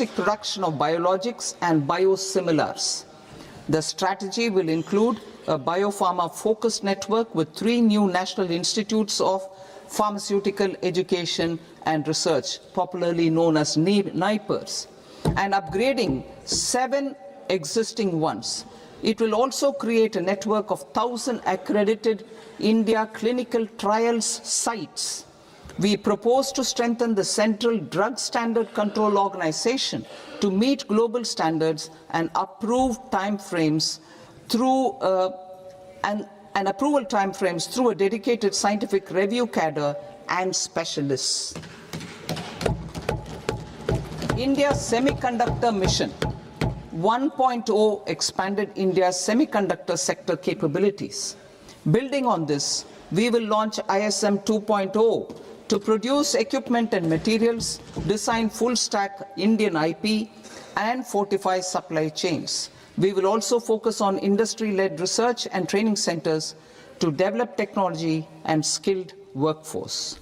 production of biologics and biosimilars. The strategy will include a biopharma-focused network with 3 new national institutes of pharmaceutical education and research, popularly known as NIPERs, and upgrading 7 existing ones. It will also create a network of 1,000 accredited India clinical trials sites. We propose to strengthen the Central Drug Standard Control Organization to meet global standards and approve timeframes through approval timeframes through a dedicated scientific review cadre and specialists. India's Semiconductor Mission 1.0 expanded India's semiconductor sector capabilities. Building on this, we will launch ISM 2.0 to produce equipment and materials, design full-stack Indian IP, and fortify supply chains. We will also focus on industry-led research and training centers to develop technology and skilled workforce.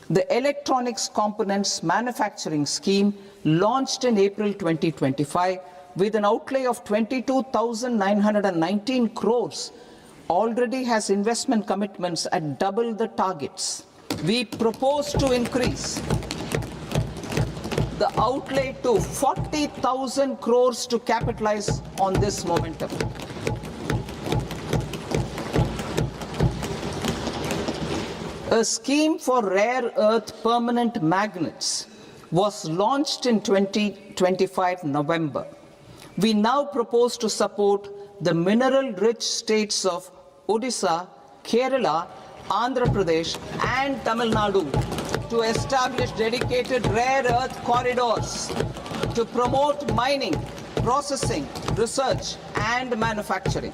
The Electronics Components Manufacturing Scheme, launched in April 2025 with an outlay of 22,919 crores, already has investment commitments at double the targets. We propose to increase the outlay to 40,000 crores to capitalize on this momentum. A scheme for rare earth permanent magnets was launched in 2025 November. We now propose to support the mineral-rich states of Odisha, Kerala, Andhra Pradesh and Tamil Nadu to establish dedicated rare earth corridors to promote mining, processing, research and manufacturing.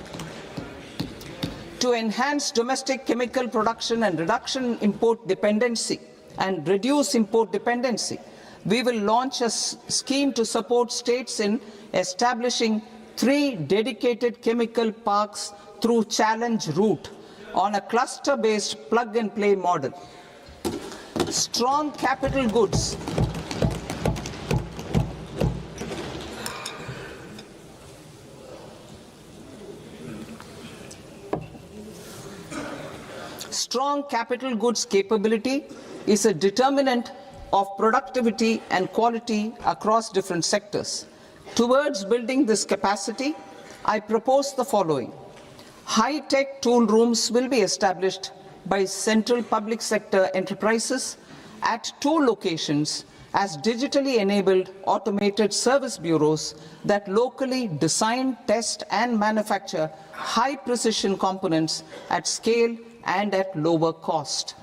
To enhance domestic chemical production and reduce import dependency, we will launch a scheme to support states in establishing 3 dedicated chemical parks through challenge route on a cluster-based plug-and-play model. Strong capital goods. Strong capital goods capability is a determinant of productivity and quality across different sectors. Towards building this capacity, I propose the following. High-tech tool rooms will be established by central public sector enterprises at 2 locations as digitally enabled automated service bureaus that locally design, test and manufacture high-precision components at scale and at lower cost.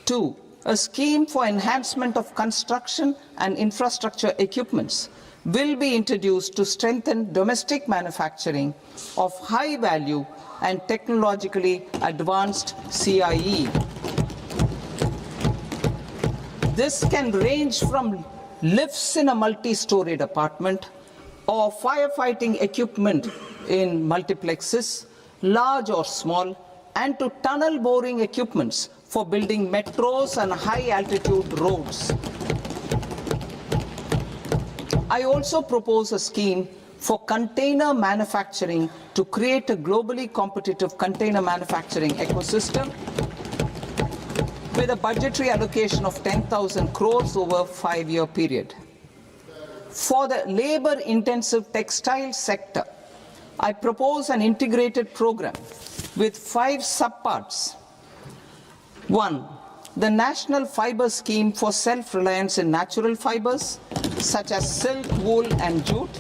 2. A scheme for enhancement of construction and infrastructure equipments will be introduced to strengthen domestic manufacturing of high value and technologically advanced CIE. This can range from lifts in a multi-storied apartment or firefighting equipment in multiplexes, large or small, and to tunnel boring equipments for building metros and high-altitude roads. I also propose a scheme for container manufacturing to create a globally competitive container manufacturing ecosystem with a budgetary allocation of 10,000 crores over a 5-year period. For the labor-intensive textile sector, I propose an integrated program with 5 subparts. 1. The National Fiber Scheme for self-reliance in natural fibers, such as silk, wool and jute,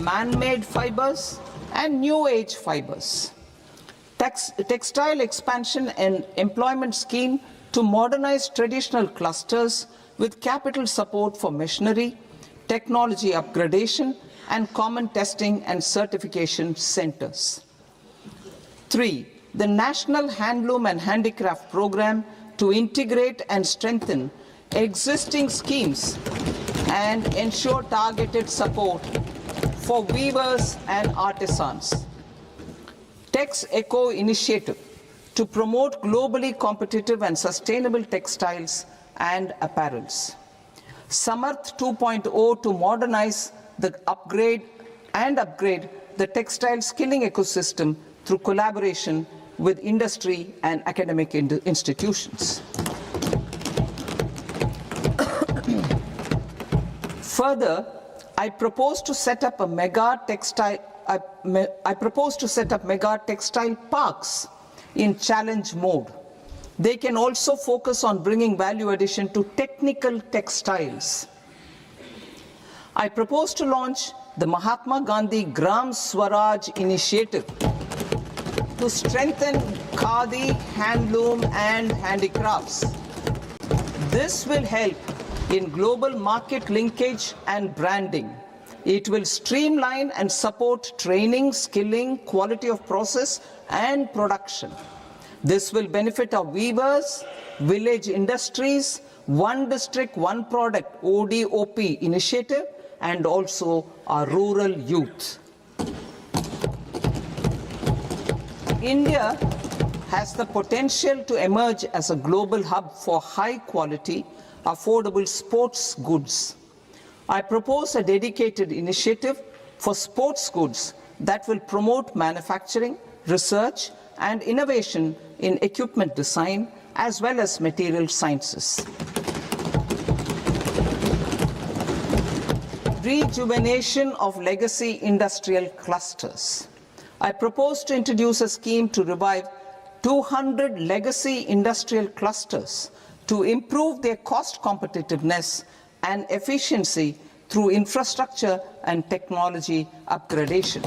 man-made fibers, and new age fibers. Textile expansion and employment scheme to modernize traditional clusters with capital support for machinery, technology upgradation, and common testing and certification centers. 3. The National Handloom and Handicraft Program to integrate and strengthen existing schemes and ensure targeted support for weavers and artisans. Tex Eco initiative to promote globally competitive and sustainable textiles and apparels. Samarth 2.0 to modernize the upgrade the textile skilling ecosystem through collaboration with industry and academic institutions. Further, I propose to set up mega textile parks in challenge mode. They can also focus on bringing value addition to technical textiles. I propose to launch the Mahatma Gandhi Gram Swaraj initiative to strengthen khadi, handloom and handicrafts. This will help in global market linkage and branding. It will streamline and support training, skilling, quality of process and production. This will benefit our weavers, village industries, one district, one product ODOP initiative, and also our rural youth. India has the potential to emerge as a global hub for high quality, affordable sports goods. I propose a dedicated initiative for sports goods that will promote manufacturing, research, and innovation in equipment design as well as material sciences. Rejuvenation of legacy industrial clusters. I propose to introduce a scheme to revive 200 legacy industrial clusters to improve their cost competitiveness and efficiency through infrastructure and technology upgradation.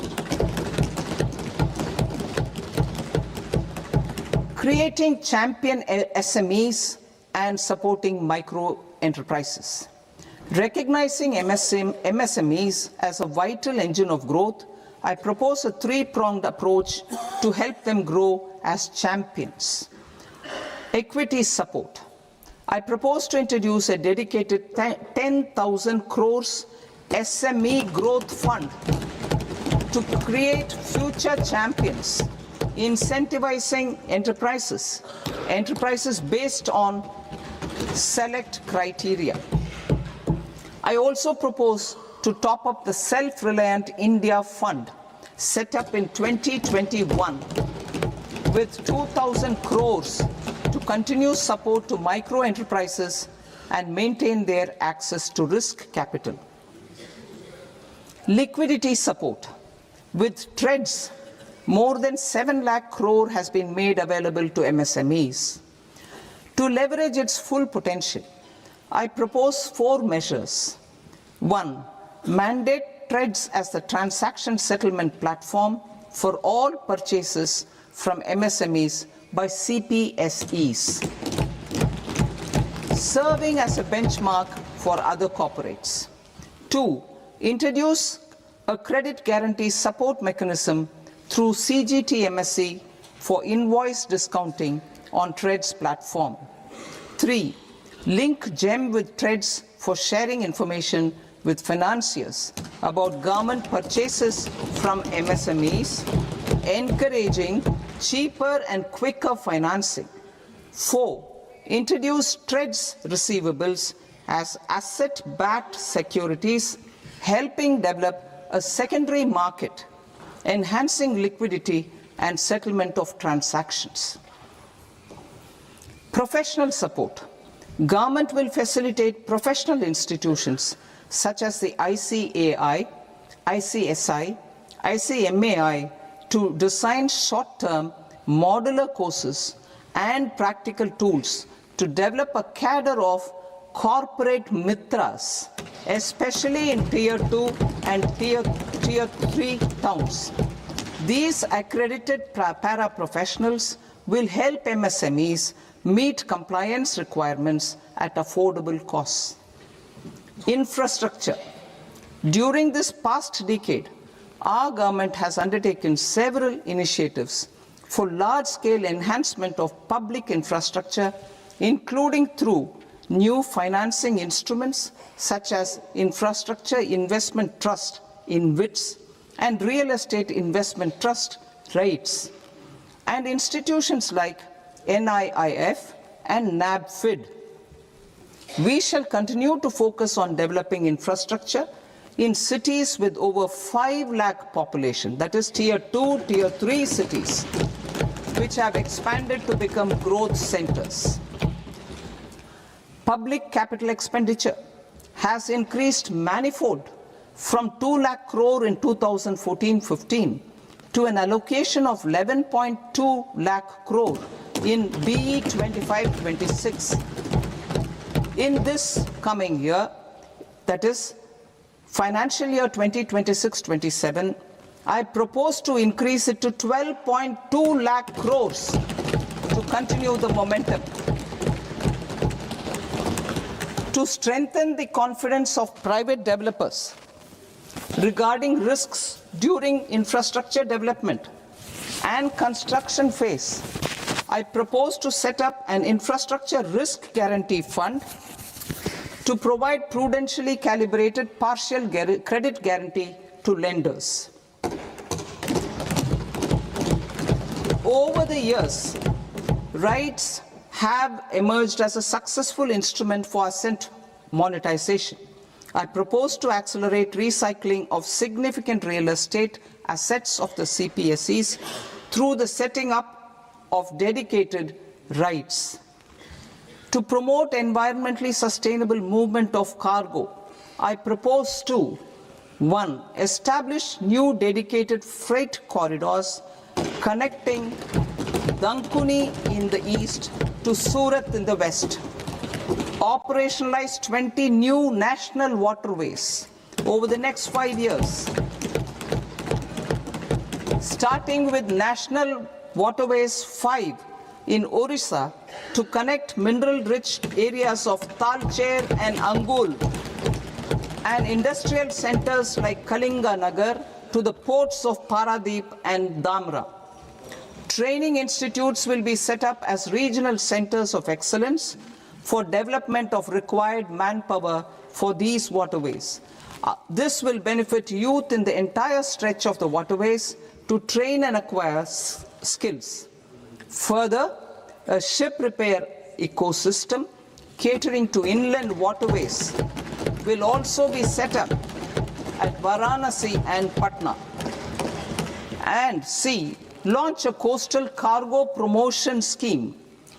Creating champion SMEs and supporting micro enterprises. Recognizing MSMEs as a vital engine of growth, I propose a three-pronged approach to help them grow as champions. Equity support. I propose to introduce a dedicated 10,000 crores SME growth fund to create future champions, incentivizing enterprises based on select criteria. I also propose to top up the Self-Reliant India Fund set up in 2021 with 2,000 crores to continue support to micro enterprises and maintain their access to risk capital. Liquidity support. With TREDS, more than 7 lakh crore has been made available to MSMEs. To leverage its full potential, I propose 4 measures. 1. Mandate TREDS as the transaction settlement platform for all purchases from MSMEs by CPSEs, serving as a benchmark for other corporates. 2. Introduce a credit guarantee support mechanism through CGT-MSE for invoice discounting on TREDS platform. 3. Link GEM with TREDS for sharing information with financiers about government purchases from MSMEs, encouraging cheaper and quicker financing. 4. Introduce TREDS receivables as asset-backed securities, helping develop a secondary market, enhancing liquidity and settlement of transactions. Professional support. Government will facilitate professional institutions such as the ICAI, ICSI, ICMAI to design short-term modular courses and practical tools to develop a cadre of corporate mitras, especially in Tier 2 and Tier 3 towns. These accredited para-professionals will help MSMEs meet compliance requirements at affordable costs. Infrastructure. During this past decade, our government has undertaken several initiatives for large-scale enhancement of public infrastructure, including through new financing instruments such as Infrastructure Investment Trust (InvITs) and Real Estate Investment Trust (REITs), and institutions like NIIF and NABFID. We shall continue to focus on developing infrastructure in cities with over 5 lakh population, that is Tier 2, Tier 3 cities, which have expanded to become growth centers. Public capital expenditure has increased manifold from 2 lakh crore in 2014-15 to an allocation of 11.2 lakh crore in BE 25-26. In this coming year, that is financial year 2026-27, I propose to increase it to 12.2 lakh crores to continue the momentum. To strengthen the confidence of private developers regarding risks during infrastructure development and construction phase, I propose to set up an infrastructure risk guarantee fund to provide prudentially calibrated partial credit guarantee to lenders. Over the years, RITES have emerged as a successful instrument for asset monetization. I propose to accelerate recycling of significant real estate assets of the CPSEs through the setting up of dedicated RITES. To promote environmentally sustainable movement of cargo, I propose to 1. Establish new dedicated freight corridors connecting Dankuni in the east to Surat in the west. Operationalize 20 new national waterways over the next 5 years. Starting with National Waterways 5 in Orissa to connect mineral-rich areas of Talcher and Angul and industrial centers like Kalinga Nagar to the ports of Paradeep and Dhamra. Training institutes will be set up as regional centers of excellence for development of required manpower for these waterways. This will benefit youth in the entire stretch of the waterways to train and acquire skills. Further, a ship repair ecosystem catering to inland waterways will also be set up at Varanasi and Patna. And C, launch a coastal cargo promotion scheme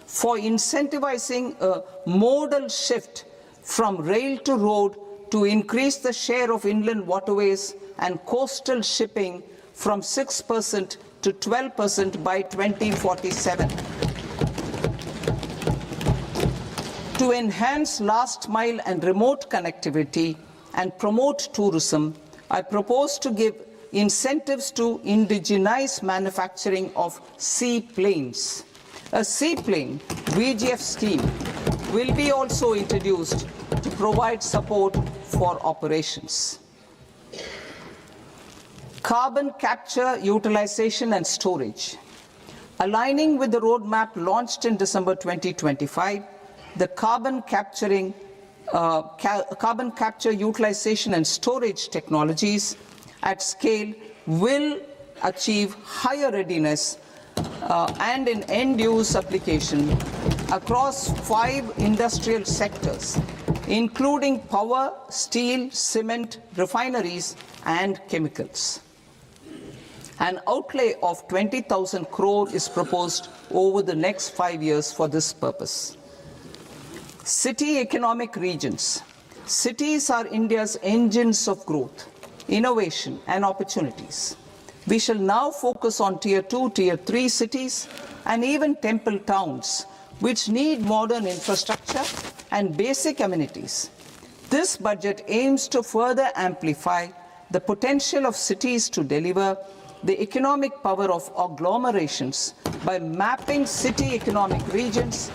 for incentivizing a modal shift from rail to road to increase the share of inland waterways and coastal shipping from 6% to 12% by 2047. To enhance last mile and remote connectivity and promote tourism, I propose to give incentives to indigenize manufacturing of seaplanes. A seaplane VGF scheme will be also introduced to provide support for operations. Carbon capture, utilization and storage. Aligning with the roadmap launched in December 2025, the carbon capture, utilization and storage technologies at scale will achieve higher readiness and in end-use application across 5 industrial sectors, including power, steel, cement, refineries, and chemicals. An outlay of 20,000 crore is proposed over the next 5 years for this purpose. City economic regions. Cities are India's engines of growth, innovation, and opportunities. We shall now focus on Tier 2, Tier 3 cities, and even temple towns, which need modern infrastructure and basic amenities. This budget aims to further amplify the potential of cities to deliver the economic power of agglomerations by mapping city economic regions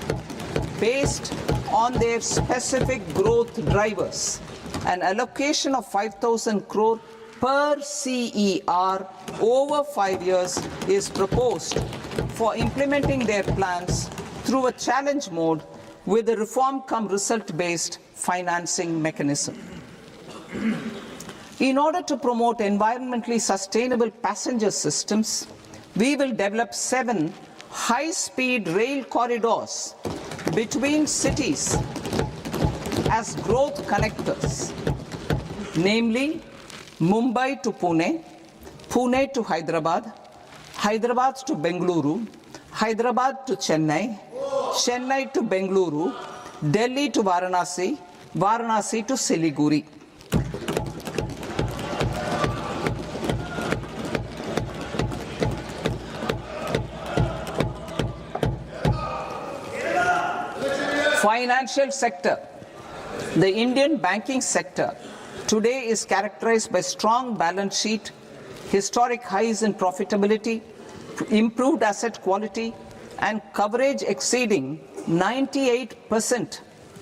based on their specific growth drivers. An allocation of 5,000 crore per CER over 5 years is proposed for implementing their plans through a challenge mode with a reform-cum-result-based financing mechanism. In order to promote environmentally sustainable passenger systems, we will develop 7 high-speed rail corridors between cities as growth connectors, namely Mumbai to Pune, Pune to Hyderabad, Hyderabad to Bengaluru, Hyderabad to Chennai, Chennai to Bengaluru, Delhi to Varanasi, Varanasi to Siliguri. Financial sector. The Indian banking sector today is characterized by strong balance sheet, historic highs in profitability, improved asset quality, and coverage exceeding 98%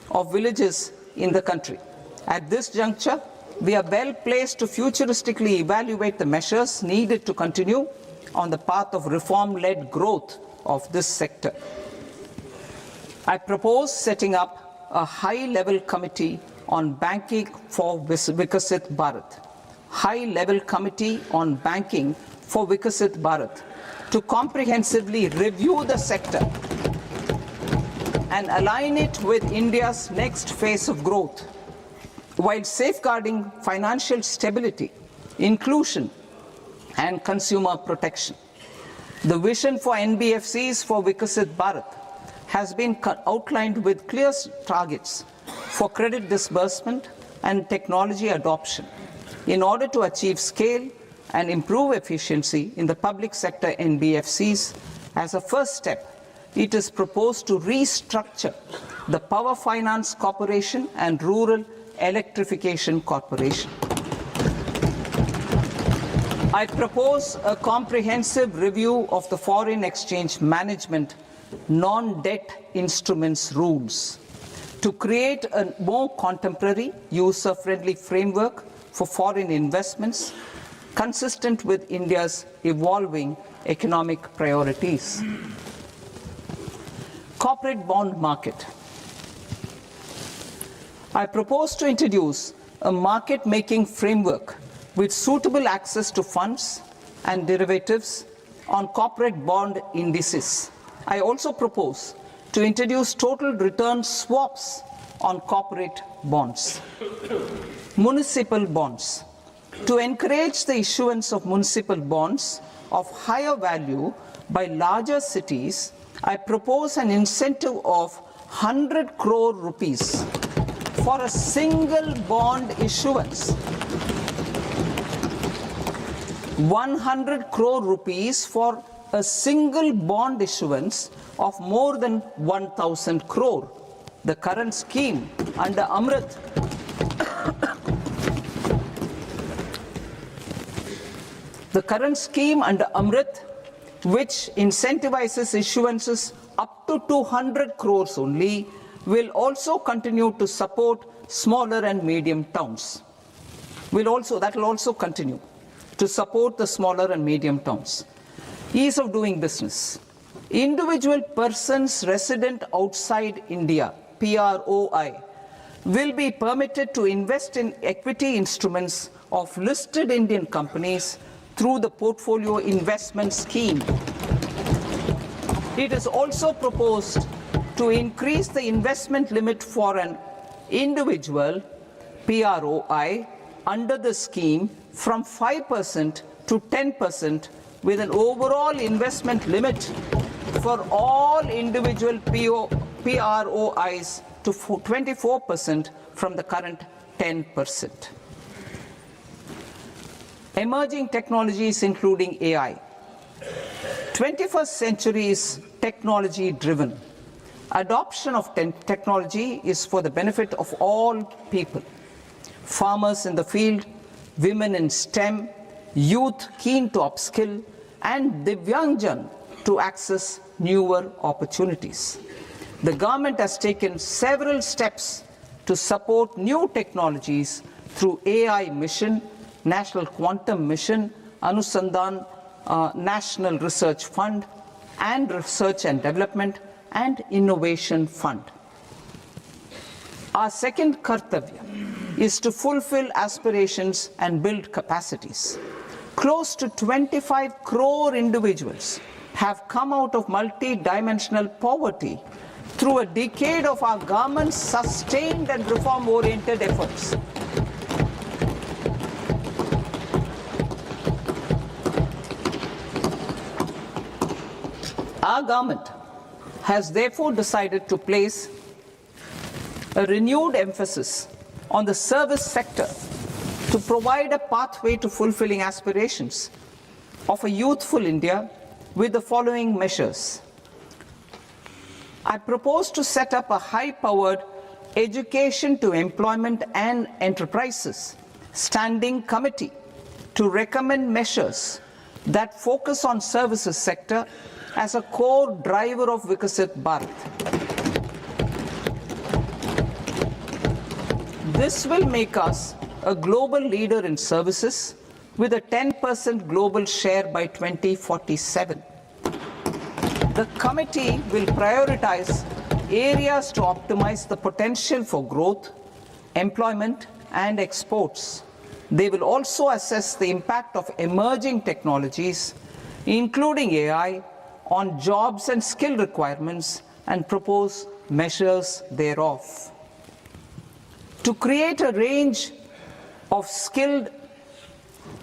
of villages in the country. At this juncture, we are well placed to futuristically evaluate the measures needed to continue on the path of reform-led growth of this sector. I propose setting up a high-level committee on banking for Vikasit Bharat. High-level committee on banking for Vikasit Bharat to comprehensively review the sector and align it with India's next phase of growth, while safeguarding financial stability, inclusion, and consumer protection. The vision for NBFCs for Vikasit Bharat has been outlined with clear targets for credit disbursement and technology adoption in order to achieve scale and improve efficiency in the public sector NBFCs. As a first step, it is proposed to restructure the Power Finance Corporation and Rural Electrification Corporation. I propose a comprehensive review of the foreign exchange management non-debt instruments rules to create a more contemporary, user-friendly framework for foreign investments consistent with India's evolving economic priorities. Corporate bond market. I propose to introduce a market-making framework with suitable access to funds and derivatives on corporate bond indices. I also propose to introduce total return swaps on corporate bonds. Municipal bonds. To encourage the issuance of municipal bonds of higher value by larger cities, I propose an incentive of 100 crore rupees for a single bond issuance. 100 crore rupees for a single bond issuance of more than 1,000 crore. The current scheme under Amrit which incentivizes issuances up to 200 crores only, will also continue to support smaller and medium towns. That will also continue to support the smaller and medium towns. Ease of doing business. Individual persons resident outside India, PROI, will be permitted to invest in equity instruments of listed Indian companies through the Portfolio Investment Scheme. It is also proposed to increase the investment limit for an individual PROI under the scheme from 5% to 10%, with an overall investment limit for all individual PROIs to 24% from the current 10%. Emerging technologies including AI. 21st century is technology driven. Adoption of technology is for the benefit of all people. Farmers in the field, women in STEM, youth keen to upskill, and Divyangjan to access newer opportunities. The government has taken several steps to support new technologies through AI Mission, National Quantum Mission, Anusandhan National Research Fund, and Research and Development and Innovation Fund. Our second kartavya is to fulfill aspirations and build capacities. Close to 25 crore individuals have come out of multi-dimensional poverty through a decade of our government's sustained and reform-oriented efforts. Our government has therefore decided to place a renewed emphasis on the service sector to provide a pathway to fulfilling aspirations of a youthful India with the following measures. I propose to set up a high-powered Education to Employment and Enterprises Standing Committee to recommend measures that focus on services sector as a core driver of Vikasit Bharat. This will make us a global leader in services with a 10% global share by 2047. The committee will prioritize areas to optimize the potential for growth, employment, and exports. They will also assess the impact of emerging technologies, including AI, on jobs and skill requirements and propose measures thereof. To create a range of skilled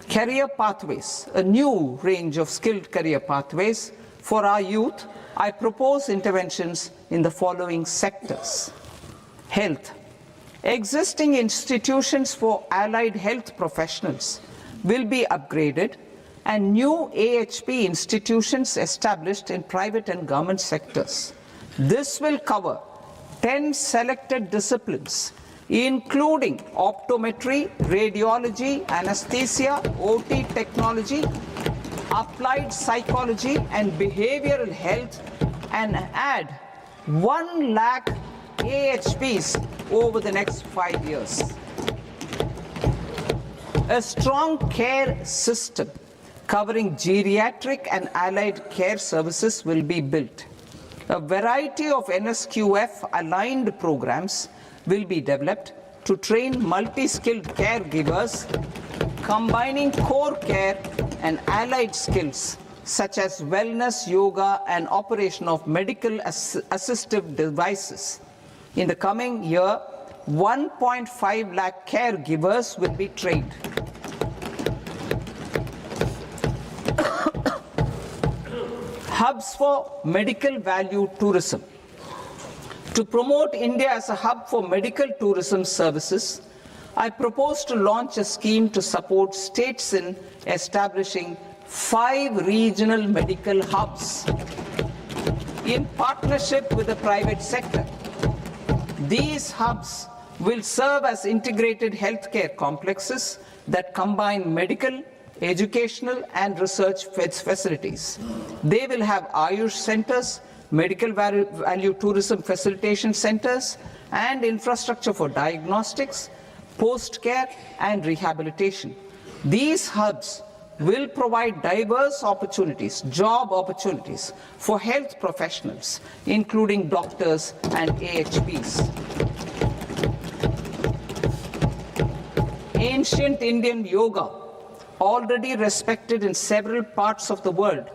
career pathways, a new range of skilled career pathways for our youth, I propose interventions in the following sectors. Health. Existing institutions for allied health professionals will be upgraded and new AHP institutions established in private and government sectors. This will cover 10 selected disciplines, including optometry, radiology, anesthesia, OT technology, applied psychology and behavioral health, and add 1 lakh AHPs over the next 5 years. A strong care system covering geriatric and allied care services will be built. A variety of NSQF-aligned programs will be developed to train multi-skilled caregivers, combining core care and allied skills such as wellness, yoga, and operation of medical assistive devices. In the coming year, 1.5 lakh caregivers will be trained. Hubs for medical value tourism. To promote India as a hub for medical tourism services, I propose to launch a scheme to support states in establishing 5 regional medical hubs in partnership with the private sector. These hubs will serve as integrated healthcare complexes that combine medical, educational, and research facilities. They will have Ayush centers, medical value tourism facilitation centers, and infrastructure for diagnostics, post-care, and rehabilitation. These hubs will provide diverse opportunities, job opportunities for health professionals, including doctors and AHPs. Ancient Indian yoga, already respected in several parts of the world,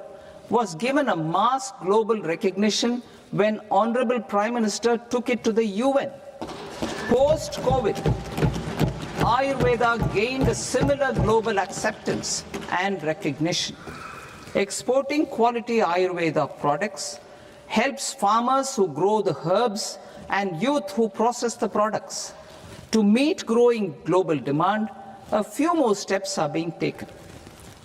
was given a mass global recognition when Honorable Prime Minister took it to the UN. Post-COVID, Ayurveda gained a similar global acceptance and recognition. Exporting quality Ayurveda products helps farmers who grow the herbs and youth who process the products. To meet growing global demand, a few more steps are being taken.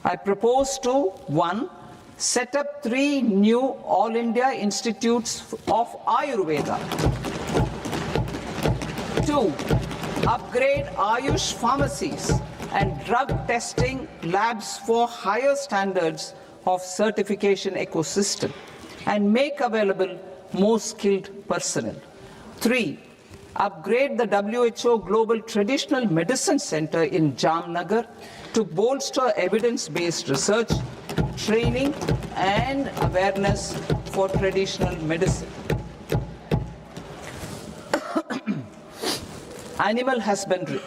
I propose to 1. Set up 3 new All India Institutes of Ayurveda. 2. Upgrade Ayush pharmacies and drug testing labs for higher standards of certification ecosystem and make available more skilled personnel. 3. Upgrade the WHO Global Traditional Medicine Center in Jamnagar to bolster evidence-based research, training, and awareness for traditional medicine. Animal husbandry.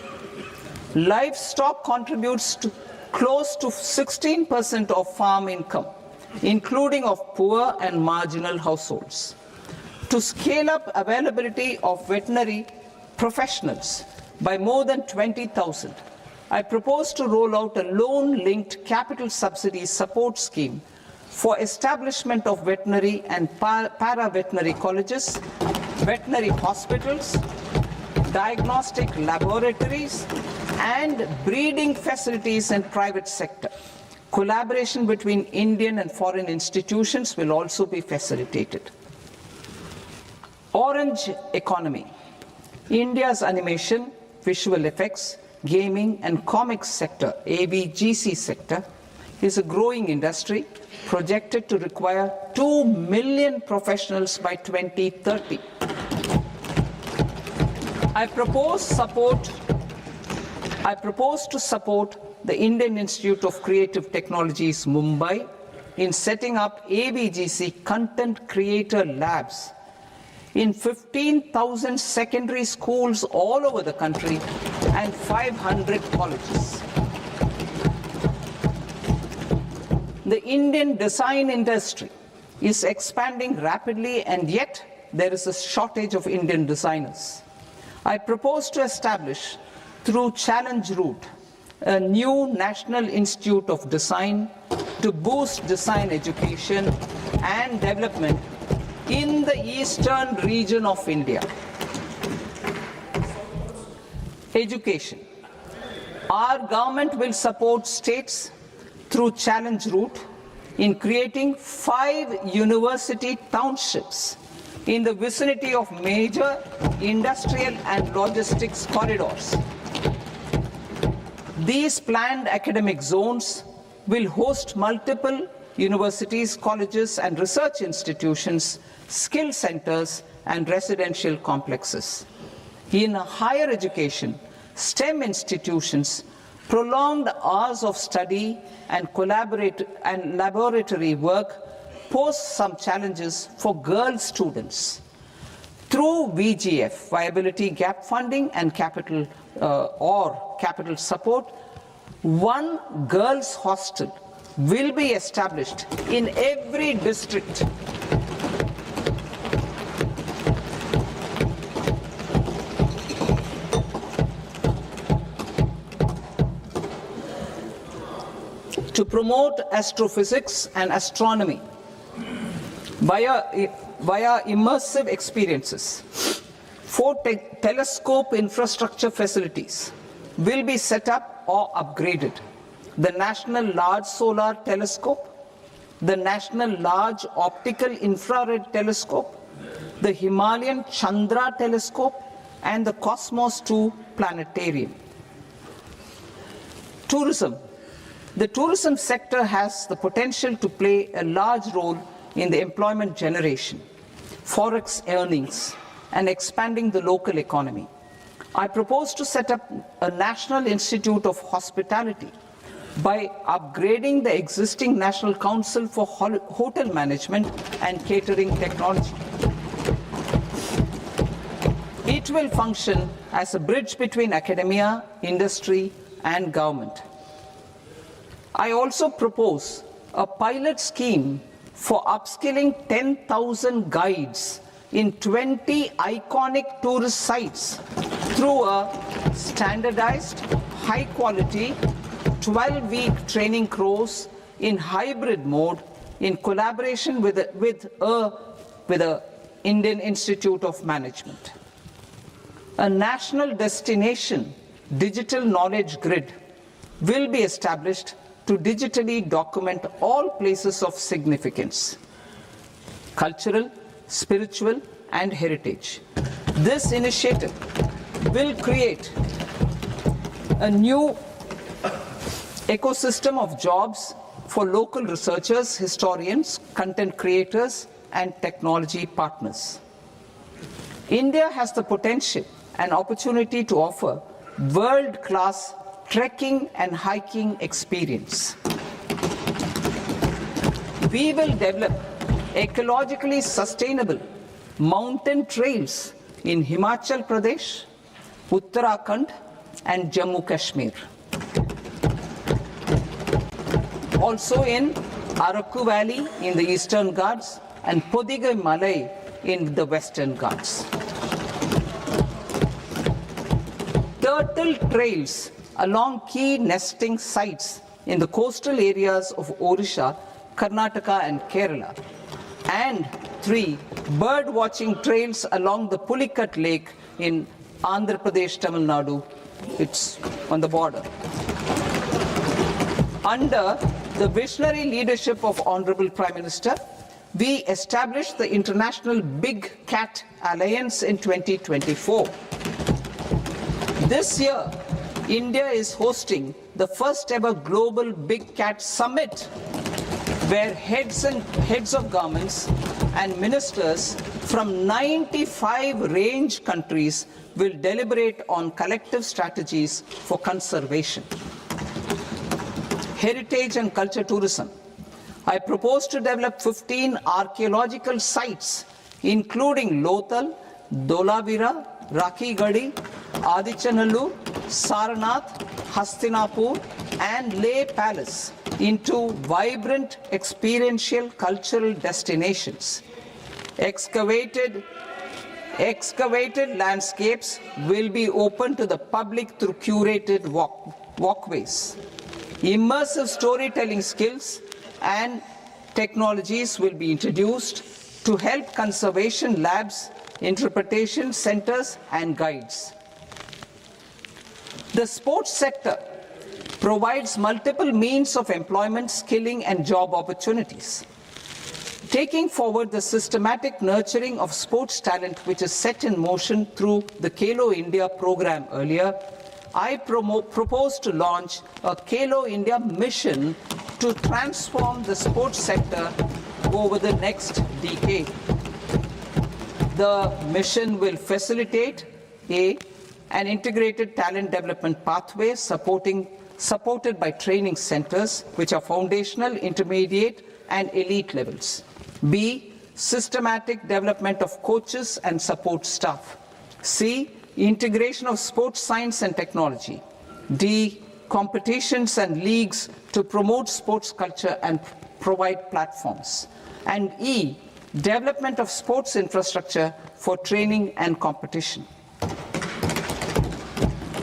Livestock contributes to close to 16% of farm income, including of poor and marginal households. to scale up availability of veterinary professionals by more than 20,000. I propose to roll out a loan-linked capital subsidy support scheme for establishment of veterinary and para-veterinary colleges, veterinary hospitals, diagnostic laboratories, and breeding facilities in private sector. Collaboration between Indian and foreign institutions will also be facilitated. Orange economy. India's animation, visual effects, gaming and comics sector, AVGC sector, is a growing industry projected to require 2 million professionals by 2030. I propose to support the Indian Institute of Creative Technologies, Mumbai, in setting up AVGC content creator labs in 15,000 secondary schools all over the country and 500 colleges. The Indian design industry is expanding rapidly, and yet there is a shortage of Indian designers. I propose to establish, through Challenge Route, a new National Institute of Design to boost design education and development in the eastern region of India. Education. Our government will support states through Challenge Route in creating 5 university townships in the vicinity of major industrial and logistics corridors. These planned academic zones will host multiple universities, colleges and research institutions, skill centers and residential complexes. In higher education, STEM institutions, prolonged hours of study and laboratory work pose some challenges for girl students. Through VGF, Viability Gap Funding and capital support, one girls' hostel will be established in every district. To promote astrophysics and astronomy via immersive experiences. 4 telescope infrastructure facilities will be set up or upgraded. The National Large Solar Telescope, the National Large Optical Infrared Telescope, the Himalayan Chandra Telescope, and the Cosmos 2 Planetarium. Tourism. The tourism sector has the potential to play a large role in the employment generation, forex earnings, and expanding the local economy. I propose to set up a National Institute of Hospitality by upgrading the existing National Council for Hotel Management and Catering Technology. It will function as a bridge between academia, industry, and government. I also propose a pilot scheme for upskilling 10,000 guides in 20 iconic tourist sites through a standardized, high-quality, 12-week training course in hybrid mode in collaboration with the Indian Institute of Management. A national destination digital knowledge grid will be established to digitally document all places of significance, cultural, spiritual, and heritage. This initiative will create a new ecosystem of jobs for local researchers, historians, content creators, and technology partners. India has the potential and opportunity to offer world-class trekking and hiking experience. We will develop ecologically sustainable mountain trails in Himachal Pradesh, Uttarakhand, and Jammu Kashmir. Also in Araku Valley in the Eastern Ghats and Podigai Malai in the Western Ghats. Turtle trails along key nesting sites in the coastal areas of Odisha, Karnataka and Kerala. And 3, bird watching trails along the Pulikat Lake in Andhra Pradesh, Tamil Nadu. It's on the border. Under the visionary leadership of Honorable Prime Minister, we established the International Big Cat Alliance in 2024. This year, India is hosting the first ever Global Big Cat Summit, where heads of governments and ministers from 95 range countries will deliberate on collective strategies for conservation. Heritage and culture tourism. I propose to develop 15 archaeological sites, including Lothal, Dolavira, Rakhi Gadi, Adichanallur, Saranath, Hastinapur, and Leh Palace into vibrant experiential cultural destinations. Excavated landscapes will be open to the public through curated walkways. Immersive storytelling skills and technologies will be introduced to help conservation labs, interpretation centers, and guides. The sports sector provides multiple means of employment, skilling, and job opportunities. Taking forward the systematic nurturing of sports talent, which is set in motion through the Khelo India program earlier, I propose to launch a Khelo India mission to transform the sports sector over the next decade. The mission will facilitate an integrated talent development pathway supported by training centers, which are foundational, intermediate, and elite levels. B, systematic development of coaches and support staff. C, integration of sports science and technology. D, competitions and leagues to promote sports culture and provide platforms. And E, development of sports infrastructure for training and competition.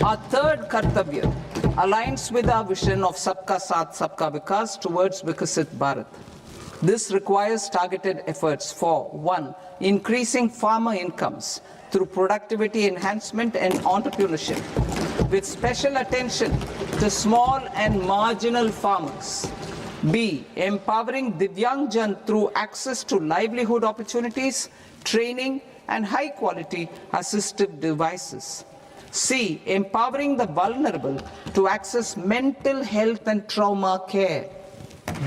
Our third Kartavya aligns with our vision of Sabka Saath, Sabka Vikas towards Vikasit Bharat. This requires targeted efforts for 1, increasing farmer incomes through productivity enhancement and entrepreneurship, with special attention to small and marginal farmers. B, empowering Divyangjan through access to livelihood opportunities, training, and high-quality assistive devices. C, empowering the vulnerable to access mental health and trauma care.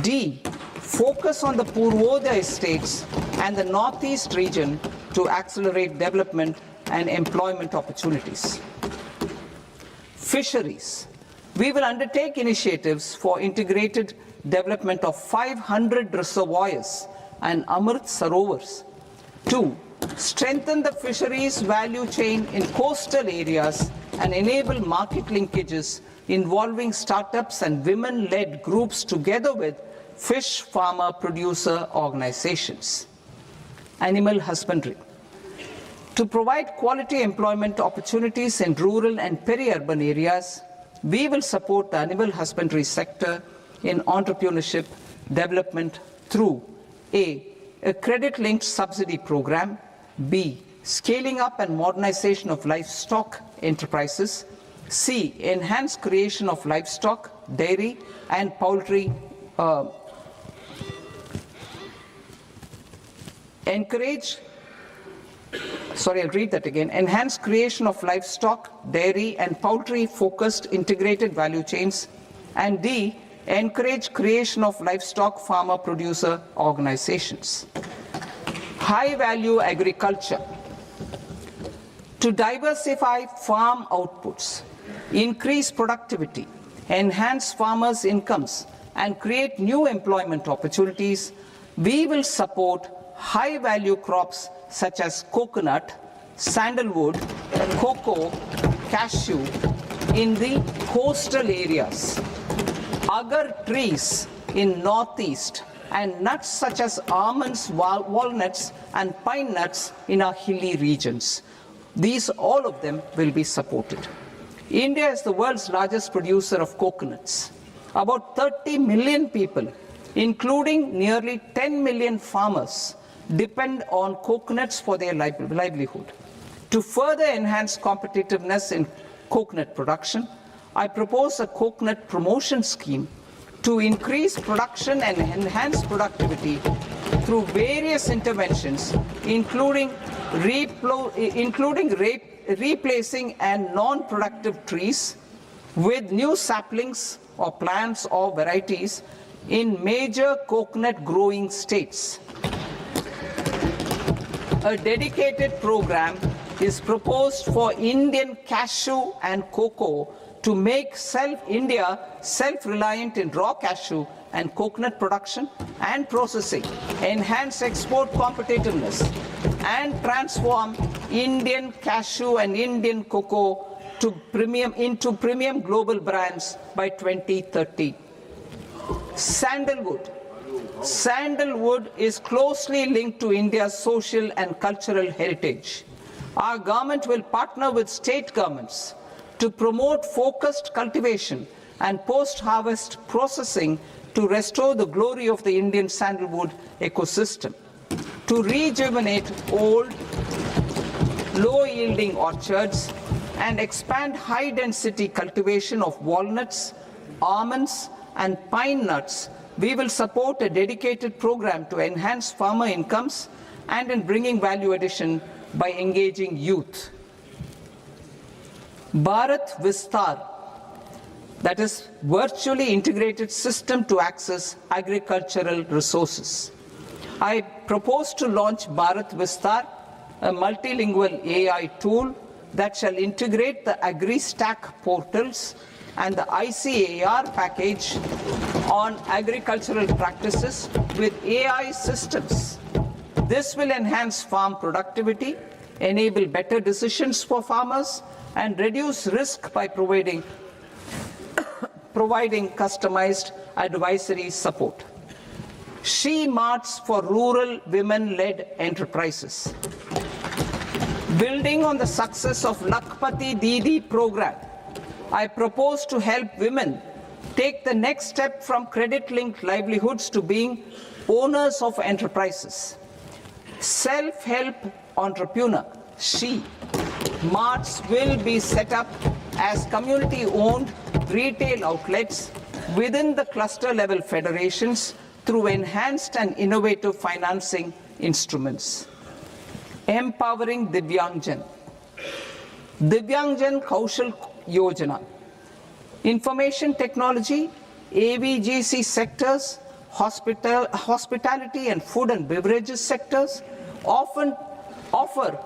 D, focus on the Purvodaya states and the Northeast region to accelerate development and employment opportunities. Fisheries. We will undertake initiatives for integrated development of 500 reservoirs and Amrit Sarovars. 2, strengthen the fisheries value chain in coastal areas and enable market linkages involving startups and women-led groups together with fish farmer producer organizations. Animal husbandry. To provide quality employment opportunities in rural and peri-urban areas, we will support the animal husbandry sector in entrepreneurship development through A, credit-linked subsidy program, B, scaling up and modernization of livestock enterprises, C, enhanced creation of livestock, dairy, and poultry enhanced creation of livestock, dairy, and poultry-focused integrated value chains, and D, encourage creation of livestock farmer-producer organizations. High-value agriculture. To diversify farm outputs, increase productivity, enhance farmers' incomes, and create new employment opportunities, we will support high-value crops such as coconut, sandalwood, cocoa, cashew in the coastal areas, agar trees in Northeast and nuts such as almonds, walnuts, and pine nuts in our hilly regions. These, all of them, will be supported. India is the world's largest producer of coconuts. About 30 million people, including nearly 10 million farmers, depend on coconuts for their livelihood. To further enhance competitiveness in coconut production, I propose a coconut promotion scheme to increase production and enhance productivity through various interventions, including replacing and non-productive trees with new saplings or plants or varieties in major coconut growing states. A dedicated program is proposed for Indian cashew and cocoa to make India self-reliant in raw cashew and coconut production and processing, enhance export competitiveness, and transform Indian cashew and Indian cocoa into premium global brands by 2030. Sandalwood. Sandalwood is closely linked to India's social and cultural heritage. Our government will partner with state governments to promote focused cultivation and post-harvest processing to restore the glory of the Indian sandalwood ecosystem, to rejuvenate old, low-yielding orchards, and expand high-density cultivation of walnuts, almonds, and pine nuts. We will support a dedicated program to enhance farmer incomes and in bringing value addition by engaging youth. Bharat Vistar, that is virtually integrated system to access agricultural resources. I propose to launch Bharat Vistar, a multilingual AI tool that shall integrate the AgriStack portals and the ICAR package on agricultural practices with AI systems. This will enhance farm productivity, enable better decisions for farmers, and reduce risk by providing customized advisory support. She Marts for rural women-led enterprises. Building on the success of Lakpati Didi program, I propose to help women take the next step from credit-linked livelihoods to being owners of enterprises. Self-help entrepreneur, She Marts will be set up as community-owned retail outlets within the cluster-level federations through enhanced and innovative financing instruments. Empowering Divyangjan. Divyangjan Kaushal Yojana. Information technology, AVGC sectors, hospitality and food and beverages sectors often offer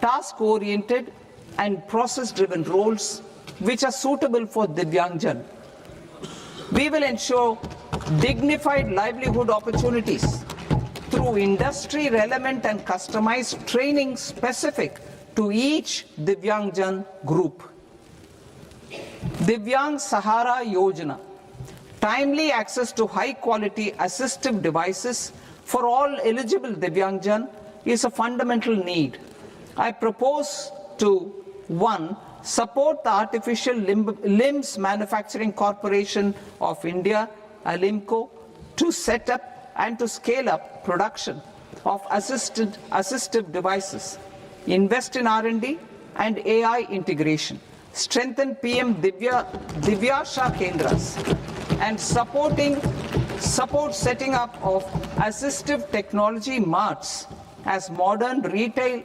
task-oriented and process-driven roles which are suitable for Divyangjan. We will ensure dignified livelihood opportunities through industry-relevant and customized training specific to each Divyangjan group. Divyang Sahara Yojana. Timely access to high-quality assistive devices for all eligible Divyangjan is a fundamental need. I propose to 1. Support the Artificial Limbs Manufacturing Corporation of India, ALIMCO, to set up and to scale up production of assistive devices, invest in R&D and AI integration, strengthen PM Divyasha Kendras, and support setting up of assistive technology marts as modern retail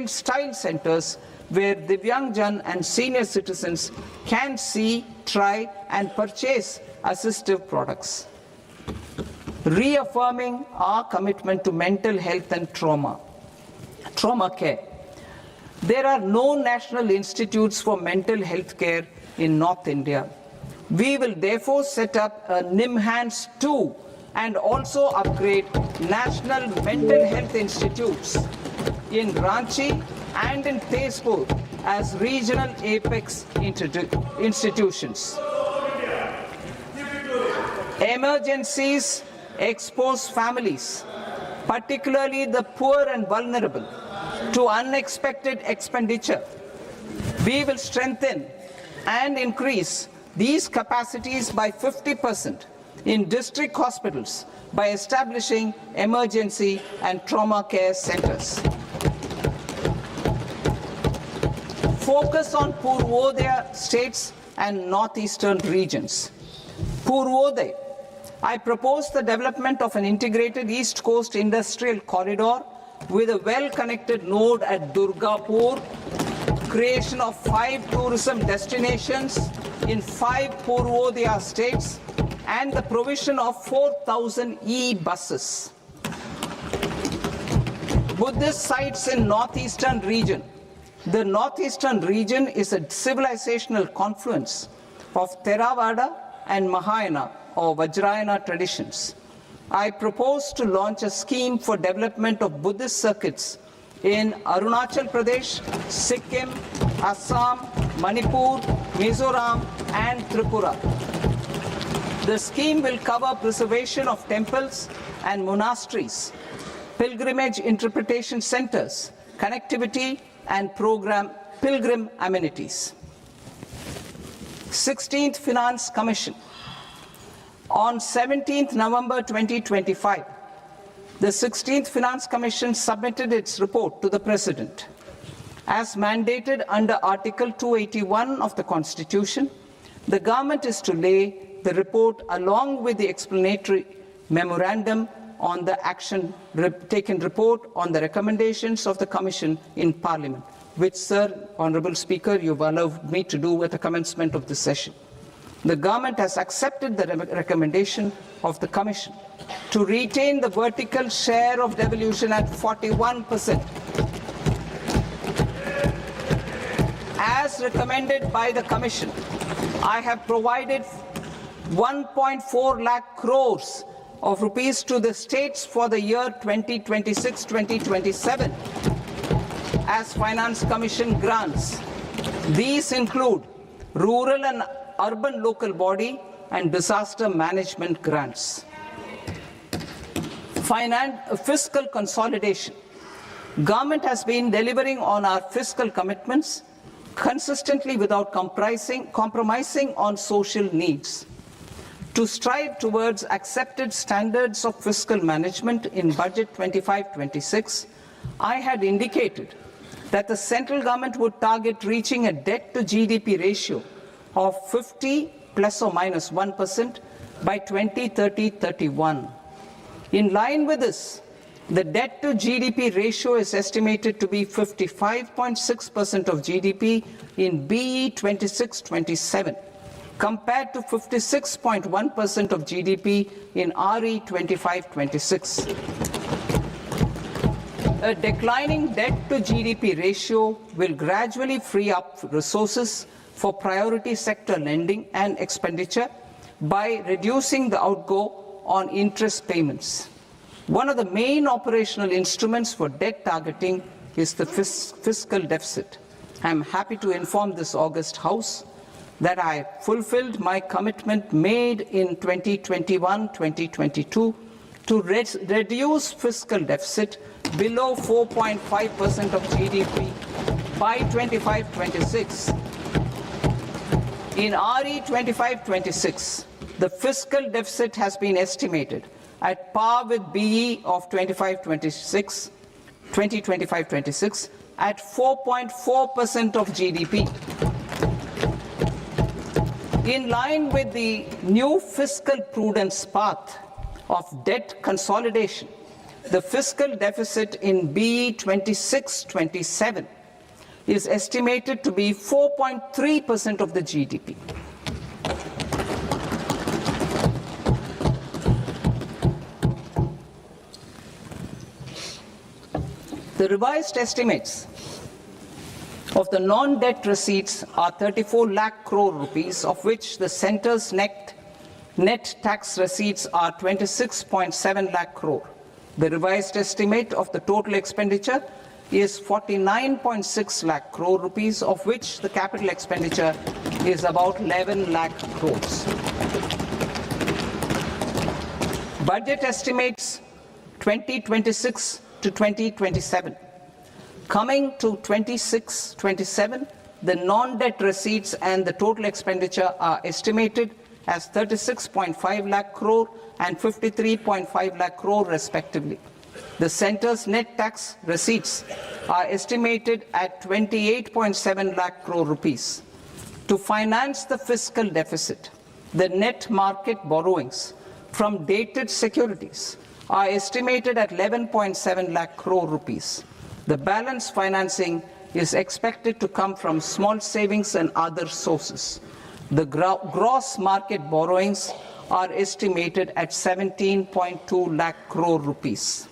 style centers where Divyangjan and senior citizens can see, try and purchase assistive products. Reaffirming our commitment to mental health and trauma care. There are no national institutes for mental health care in North India. We will therefore set up a NIMHANS 2 and also upgrade national mental health institutes in Ranchi and in Tezpur as regional apex institutions. Emergencies expose families, particularly the poor and vulnerable, to unexpected expenditure. We will strengthen and increase these capacities by 50% in district hospitals by establishing emergency and trauma care centers. Focus on Purvodaya states and northeastern regions. Purvodaya, I propose the development of an integrated East Coast industrial corridor with a well-connected node at Durgapur, creation of 5 tourism destinations in 5 Purvodaya states, and the provision of 4,000 e-buses. Buddhist sites in northeastern region. The northeastern region is a civilizational confluence of Theravada and Mahayana or Vajrayana traditions. I propose to launch a scheme for development of Buddhist circuits in Arunachal Pradesh, Sikkim, Assam, Manipur, Mizoram, and Tripura. The scheme will cover preservation of temples and monasteries, pilgrimage interpretation centers, connectivity, and pilgrim amenities. 16th Finance Commission. On 17th November 2025, the 16th Finance Commission submitted its report to the President. As mandated under Article 281 of the Constitution, the government is to lay the report along with the explanatory memorandum on the action taken report on the recommendations of the Commission in Parliament, which, Sir, Honourable Speaker, you've allowed me to do at the commencement of this session. The government has accepted the recommendation of the Commission to retain the vertical share of devolution at 41%. As recommended by the Commission, I have provided 1.4 lakh crores of rupees to the states for the year 2026-2027 as Finance Commission grants. These include rural and urban local body and disaster management grants. Fiscal consolidation. Government has been delivering on our fiscal commitments consistently without compromising on social needs. To strive towards accepted standards of fiscal management in Budget 25-26, I had indicated that the central government would target reaching a debt to GDP ratio of 50 plus or minus 1% by 2030-31. In line with this, the debt to GDP ratio is estimated to be 55.6% of GDP in BE 26-27. compared to 56.1% of GDP in RE 25-26. A declining debt to GDP ratio will gradually free up resources for priority sector lending and expenditure by reducing the outgo on interest payments. One of the main operational instruments for debt targeting is the fiscal deficit. I am happy to inform this august House that I fulfilled my commitment made in 2021-2022 to reduce fiscal deficit below 4.5% of GDP by 25-26. In RE 25-26, the fiscal deficit has been estimated at par with BE of 2025-26 at 4.4% of GDP. In line with the new fiscal prudence path of debt consolidation, the fiscal deficit in BE 26-27 is estimated to be 4.3% of the GDP. The revised estimates of the non-debt receipts are 34 lakh crore rupees, of which the centre's net tax receipts are 26.7 lakh crore. The revised estimate of the total expenditure is 49.6 lakh crore rupees, of which the capital expenditure is about 11 lakh crores. Budget estimates 2026 to 2027. Coming to 26-27, the non-debt receipts and the total expenditure are estimated as 36.5 lakh crore and 53.5 lakh crore respectively. The centre's net tax receipts are estimated at 28.7 lakh crore rupees. To finance the fiscal deficit, the net market borrowings from dated securities are estimated at 11.7 lakh crore rupees. The balance financing is expected to come from small savings and other sources. The gross market borrowings are estimated at 17.2 lakh crore rupees.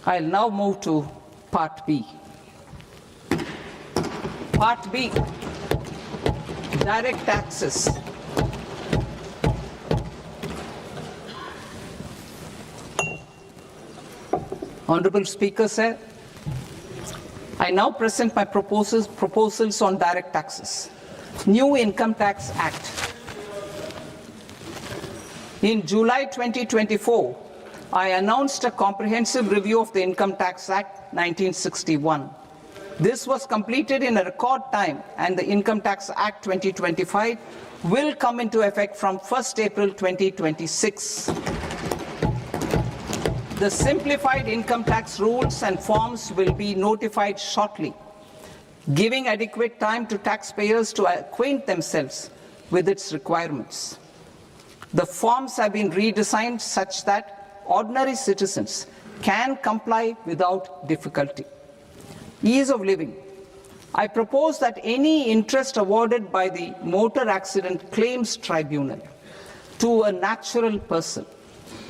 I'll now move to Part B. Part B, direct taxes. Honorable Speaker, sir, I now present my proposals on direct taxes. New Income Tax Act. In July 2024, I announced a comprehensive review of the Income Tax Act 1961. This was completed in a record time, and the Income Tax Act 2025 will come into effect from 1st April 2026. The simplified income tax rules and forms will be notified shortly, giving adequate time to taxpayers to acquaint themselves with its requirements. The forms have been redesigned such that ordinary citizens can comply without difficulty. Ease of living. I propose that any interest awarded by the Motor Accident Claims Tribunal to a natural person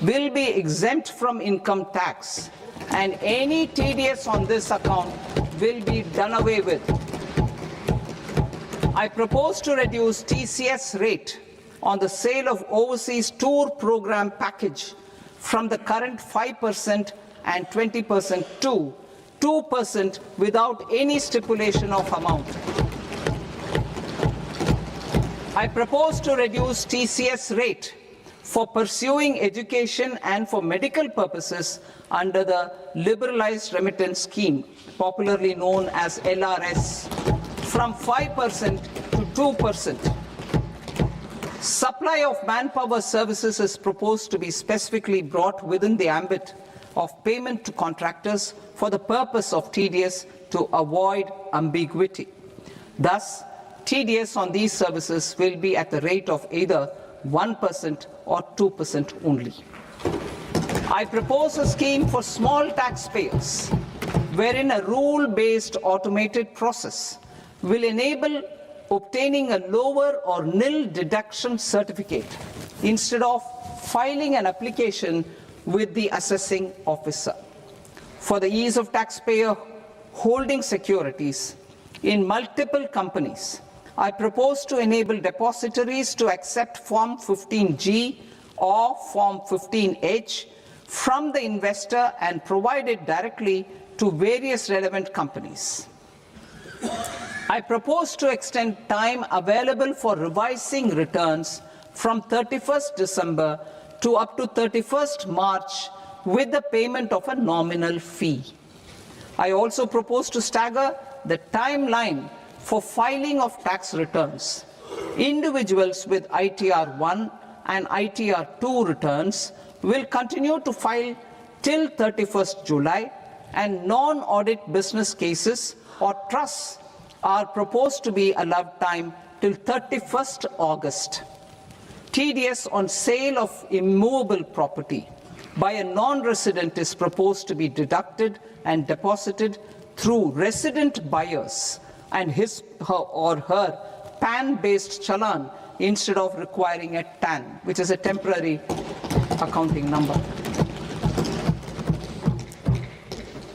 will be exempt from income tax, and any TDS on this account will be done away with. I propose to reduce TCS rate on the sale of overseas tour program package from the current 5% and 20% to 2% without any stipulation of amount. I propose to reduce TCS rate for pursuing education and for medical purposes under the Liberalized Remittance Scheme, popularly known as LRS, from 5% to 2%. Supply of manpower services is proposed to be specifically brought within the ambit of payment to contractors for the purpose of TDS to avoid ambiguity. Thus, TDS on these services will be at the rate of either 1% or 2% only. I propose a scheme for small taxpayers, wherein a rule-based automated process will enable obtaining a lower or nil deduction certificate instead of filing an application with the assessing officer. For the ease of taxpayer holding securities in multiple companies, I propose to enable depositories to accept Form 15G or Form 15H from the investor and provide it directly to various relevant companies. I propose to extend time available for revising returns from 31st December to up to 31st March with the payment of a nominal fee. I also propose to stagger the timeline for filing of tax returns. Individuals with ITR 1 and ITR 2 returns will continue to file till 31st July, and non-audit business cases or trusts are proposed to be allowed time till 31st August. TDS on sale of immovable property by a non-resident is proposed to be deducted and deposited through resident buyers and his or her PAN-based challan instead of requiring a TAN, which is a temporary accounting number.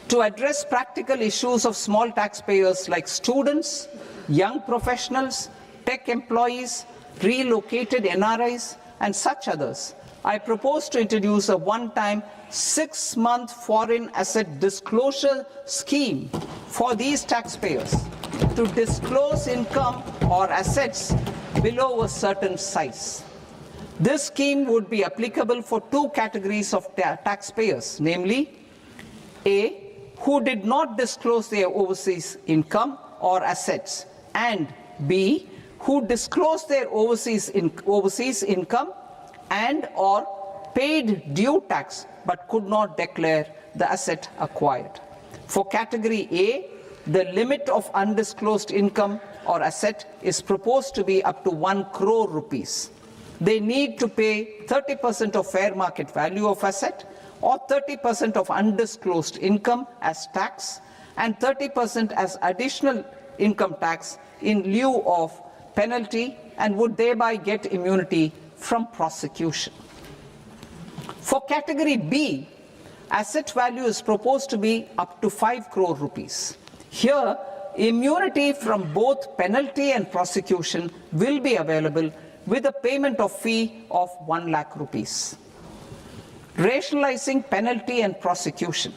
To address practical issues of small taxpayers like students, young professionals, tech employees, relocated NRIs, and such others, I propose to introduce a one-time 6-month foreign asset disclosure scheme for these taxpayers to disclose income or assets below a certain size. This scheme would be applicable for two categories of taxpayers, namely A, who did not disclose their overseas income or assets, and B, who disclosed their overseas income and or paid due tax but could not declare the asset acquired. For category A, the limit of undisclosed income or asset is proposed to be up to 1 crore rupees. They need to pay 30% of fair market value of asset or 30% of undisclosed income as tax and 30% as additional income tax in lieu of penalty and would thereby get immunity from prosecution. For category B, asset value is proposed to be up to 5 crore rupees. Here, immunity from both penalty and prosecution will be available with a payment of fee of 1 lakh rupees. Rationalizing penalty and prosecution.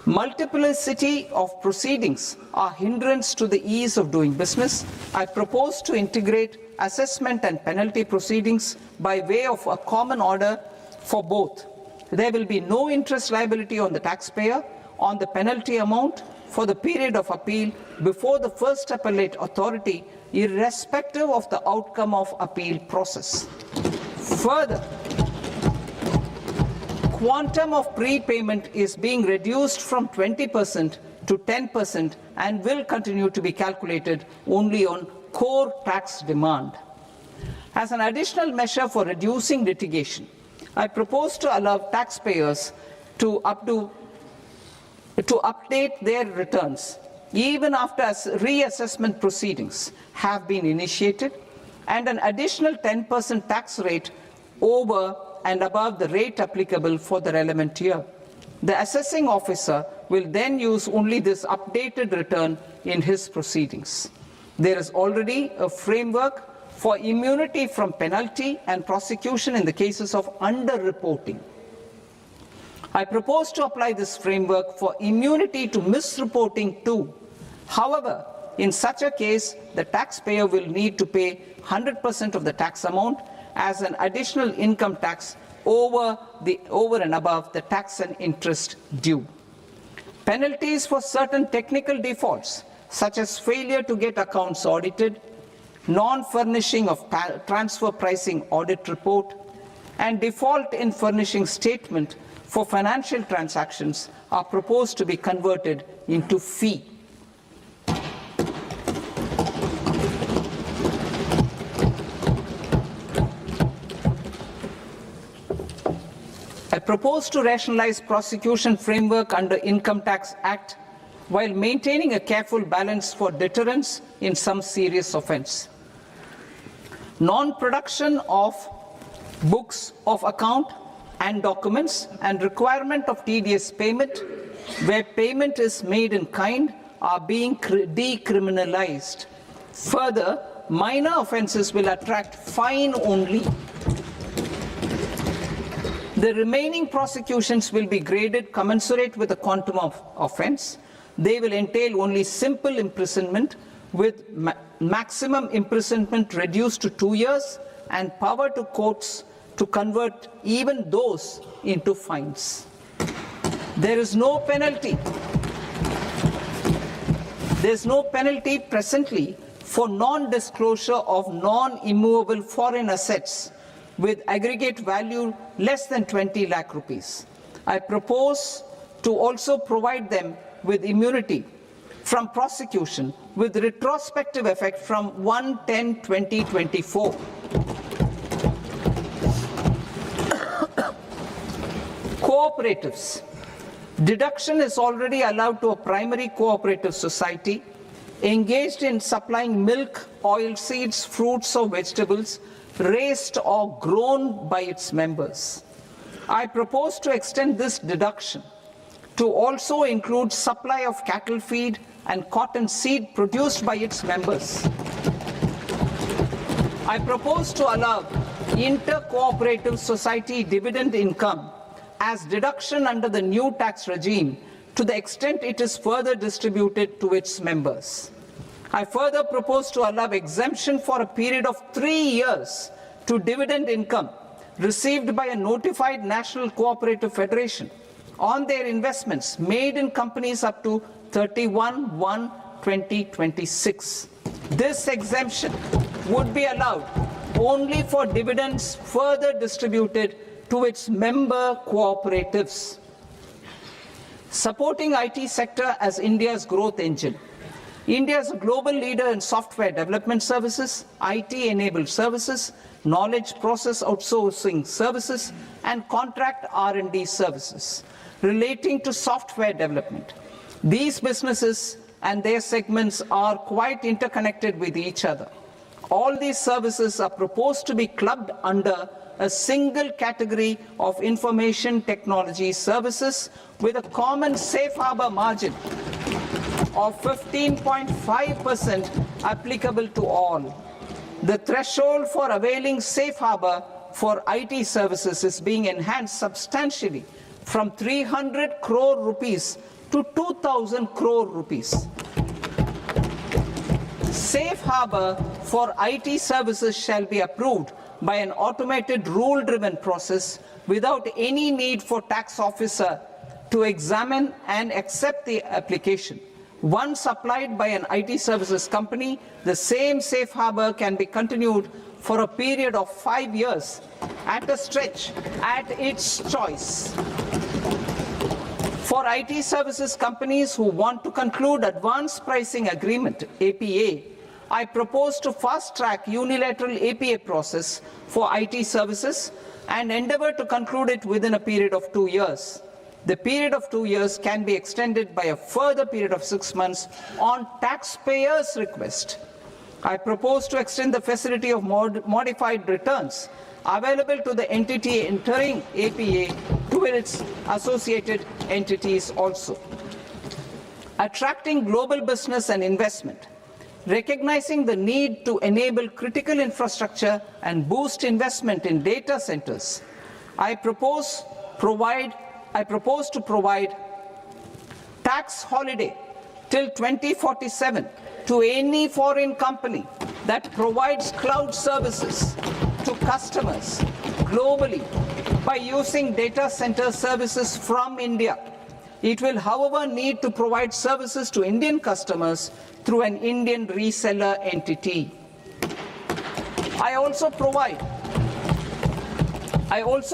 Multiplicity of proceedings are hindrance to the ease of doing business. I propose to integrate assessment and penalty proceedings by way of a common order for both. There will be no interest liability on the taxpayer on the penalty amount for the period of appeal before the first appellate authority, irrespective of the outcome of appeal process. Further, quantum of prepayment is being reduced from 20% to 10% and will continue to be calculated only on core tax demand. As an additional measure for reducing litigation, I propose to allow taxpayers to update their returns even after reassessment proceedings have been initiated and an additional 10% tax rate over and above the rate applicable for the relevant year. The assessing officer will then use only this updated return in his proceedings. There is already a framework for immunity from penalty and prosecution in the cases of underreporting. I propose to apply this framework for immunity to misreporting too. However, in such a case, the taxpayer will need to pay 100% of the tax amount as an additional income tax over and above the tax and interest due. Penalties for certain technical defaults, such as failure to get accounts audited, non-furnishing of transfer pricing audit report, and default in furnishing statement for financial transactions are proposed to be converted into fee. I propose to rationalize prosecution framework under Income Tax Act while maintaining a careful balance for deterrence in some serious offence. Non-production of books of account and documents and requirement of TDS payment where payment is made in kind are being decriminalized. Further, minor offences will attract fine only. The remaining prosecutions will be graded commensurate with the quantum of offence. They will entail only simple imprisonment with maximum imprisonment reduced to 2 years and power to courts to convert even those into fines. There is no penalty. There is no penalty presently for non-disclosure of non-immovable foreign assets with aggregate value less than 20 lakh rupees. I propose to also provide them with immunity from prosecution with retrospective effect from 1/10/2024. Cooperatives. Deduction is already allowed to a primary cooperative society engaged in supplying milk, oilseeds, fruits or vegetables raised or grown by its members. I propose to extend this deduction to also include supply of cattle feed and cotton seed produced by its members. I propose to allow inter-cooperative society dividend income as deduction under the new tax regime to the extent it is further distributed to its members. I further propose to allow exemption for a period of 3 years to dividend income received by a notified national cooperative federation on their investments made in companies up to 31/1/2026. This exemption would be allowed only for dividends further distributed to its member cooperatives. Supporting IT sector as India's growth engine. India is a global leader in software development services, IT-enabled services, knowledge process outsourcing services, and contract R&D services relating to software development. These businesses and their segments are quite interconnected with each other. All these services are proposed to be clubbed under a single category of information technology services with a common safe harbor margin of 15.5% applicable to all. The threshold for availing safe harbor for IT services is being enhanced substantially from 300 crore rupees to 2,000 crore rupees. Safe harbor for IT services shall be approved by an automated rule-driven process without any need for tax officer to examine and accept the application. Once applied by an IT services company, the same safe harbor can be continued for a period of 5 years at a stretch at its choice. For IT services companies who want to conclude advanced pricing agreement, APA, I propose to fast-track unilateral APA process for IT services and endeavor to conclude it within a period of 2 years. The period of 2 years can be extended by a further period of 6 months on taxpayers' request. I propose to extend the facility of modified returns available to the entity entering APA to its associated entities also. Attracting global business and investment. Recognizing the need to enable critical infrastructure and boost investment in data centers, I propose to provide tax holiday till 2047 to any foreign company that provides cloud services to customers globally by using data center services from India. It will, however, need to provide services to Indian customers through an Indian reseller entity. I also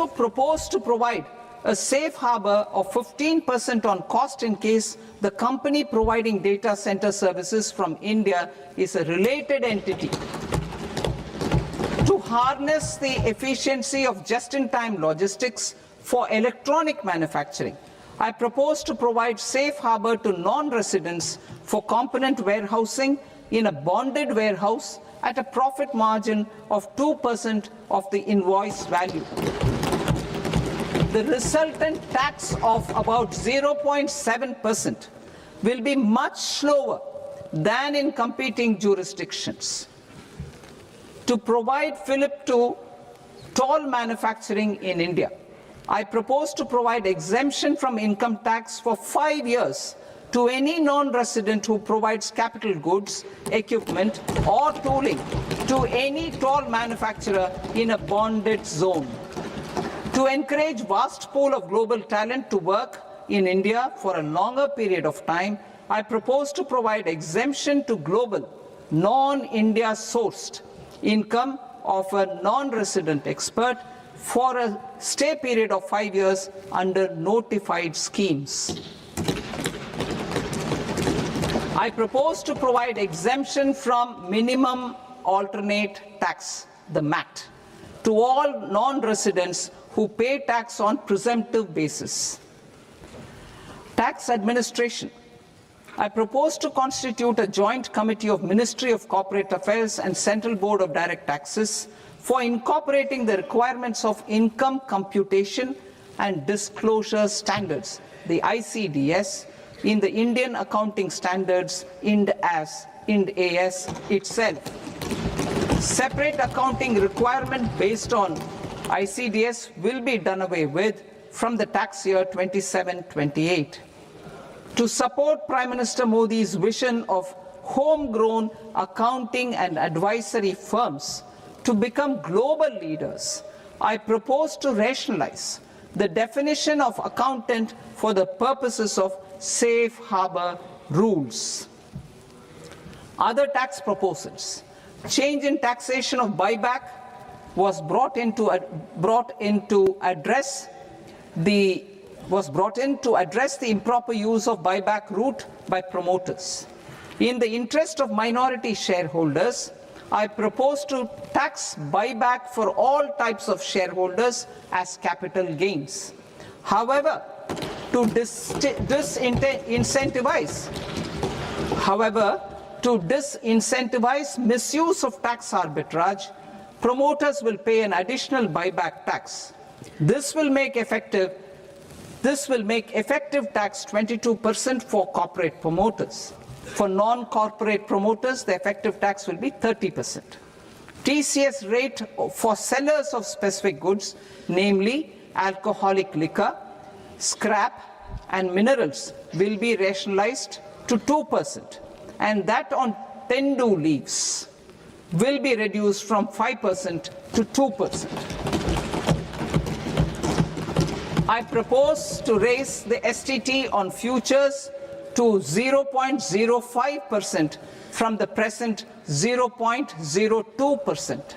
propose to provide a safe harbor of 15% on cost in case the company providing data center services from India is a related entity. To harness the efficiency of just-in-time logistics for electronic manufacturing, I propose to provide safe harbor to non-residents for component warehousing in a bonded warehouse at a profit margin of 2% of the invoice value. The resultant tax of about 0.7% will be much lower than in competing jurisdictions. To provide fillip to toll manufacturing in India, I propose to provide exemption from income tax for 5 years to any non-resident who provides capital goods, equipment, or tooling to any toll manufacturer in a bonded zone. To encourage vast pool of global talent to work in India for a longer period of time, I propose to provide exemption to global, non-India sourced income of a non-resident expert for a stay period of 5 years under notified schemes. I propose to provide exemption from minimum alternate tax, the MAT, to all non-residents who pay tax on presumptive basis. Tax administration. I propose to constitute a joint committee of Ministry of Corporate Affairs and Central Board of Direct Taxes for incorporating the requirements of income computation and disclosure standards, the ICDS, in the Indian Accounting Standards Ind AS itself. Separate accounting requirement based on ICDS will be done away with from the tax year 27-28. To support Prime Minister Modi's vision of homegrown accounting and advisory firms to become global leaders, I propose to rationalize the definition of accountant for the purposes of safe harbor rules. Other tax proposals. Change in taxation of buyback was brought in to address the improper use of buyback route by promoters. In the interest of minority shareholders, I propose to tax buyback for all types of shareholders as capital gains. However, to disincentivize misuse of tax arbitrage, promoters will pay an additional buyback tax. This will make effective tax 22% for corporate promoters. For non-corporate promoters, the effective tax will be 30%. TCS rate for sellers of specific goods, namely alcoholic liquor, scrap, and minerals, will be rationalized to 2%, and that on tendu leaves will be reduced from 5% to 2%. I propose to raise the STT on futures to 0.05% from the present 0.02%.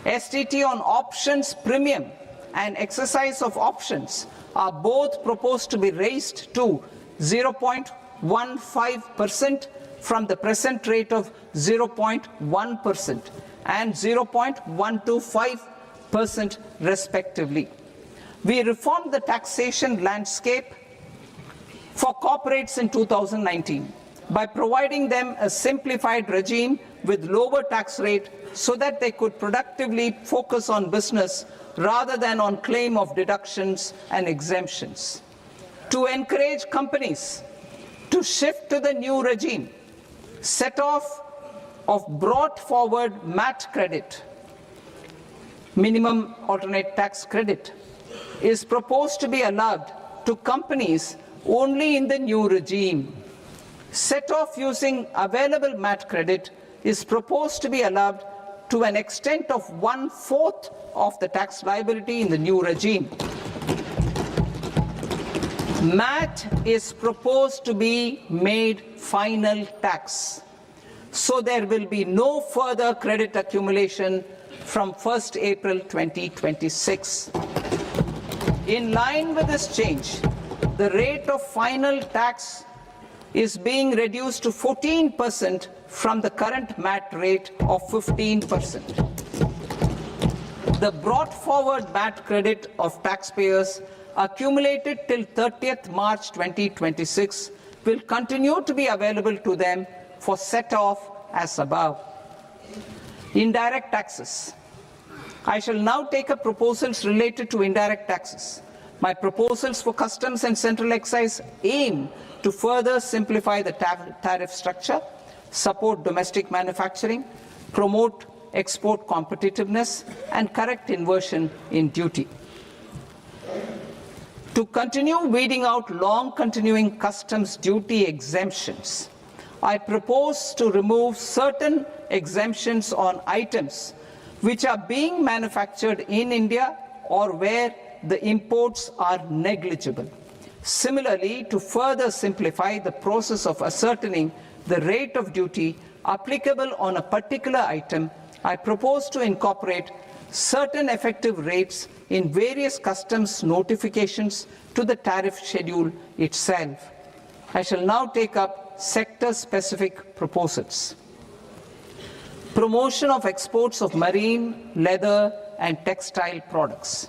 STT on options premium and exercise of options are both proposed to be raised to 0.15% from the present rate of 0.1% and 0.125% respectively. We reformed the taxation landscape for corporates in 2019 by providing them a simplified regime with lower tax rate so that they could productively focus on business rather than on claim of deductions and exemptions. To encourage companies to shift to the new regime, set-off of brought forward MAT credit, minimum alternate tax credit, is proposed to be allowed to companies only in the new regime. Set-off using available MAT credit is proposed to be allowed to an extent of 1/4 of the tax liability in the new regime. MAT is proposed to be made final tax, so there will be no further credit accumulation from 1st April 2026. In line with this change, the rate of final tax is being reduced to 14% from the current MAT rate of 15%. The brought forward MAT credit of taxpayers accumulated till 30th March 2026 will continue to be available to them for set-off as above. Indirect taxes. I shall now take up proposals related to indirect taxes. My proposals for customs and central excise aim to further simplify the tariff structure, support domestic manufacturing, promote export competitiveness, and correct inversion in duty. To continue weeding out long continuing customs duty exemptions, I propose to remove certain exemptions on items which are being manufactured in India or where the imports are negligible. Similarly, to further simplify the process of ascertaining the rate of duty applicable on a particular item, I propose to incorporate certain effective rates in various customs notifications to the tariff schedule itself. I shall now take up sector-specific proposals. Promotion of exports of marine, leather, and textile products.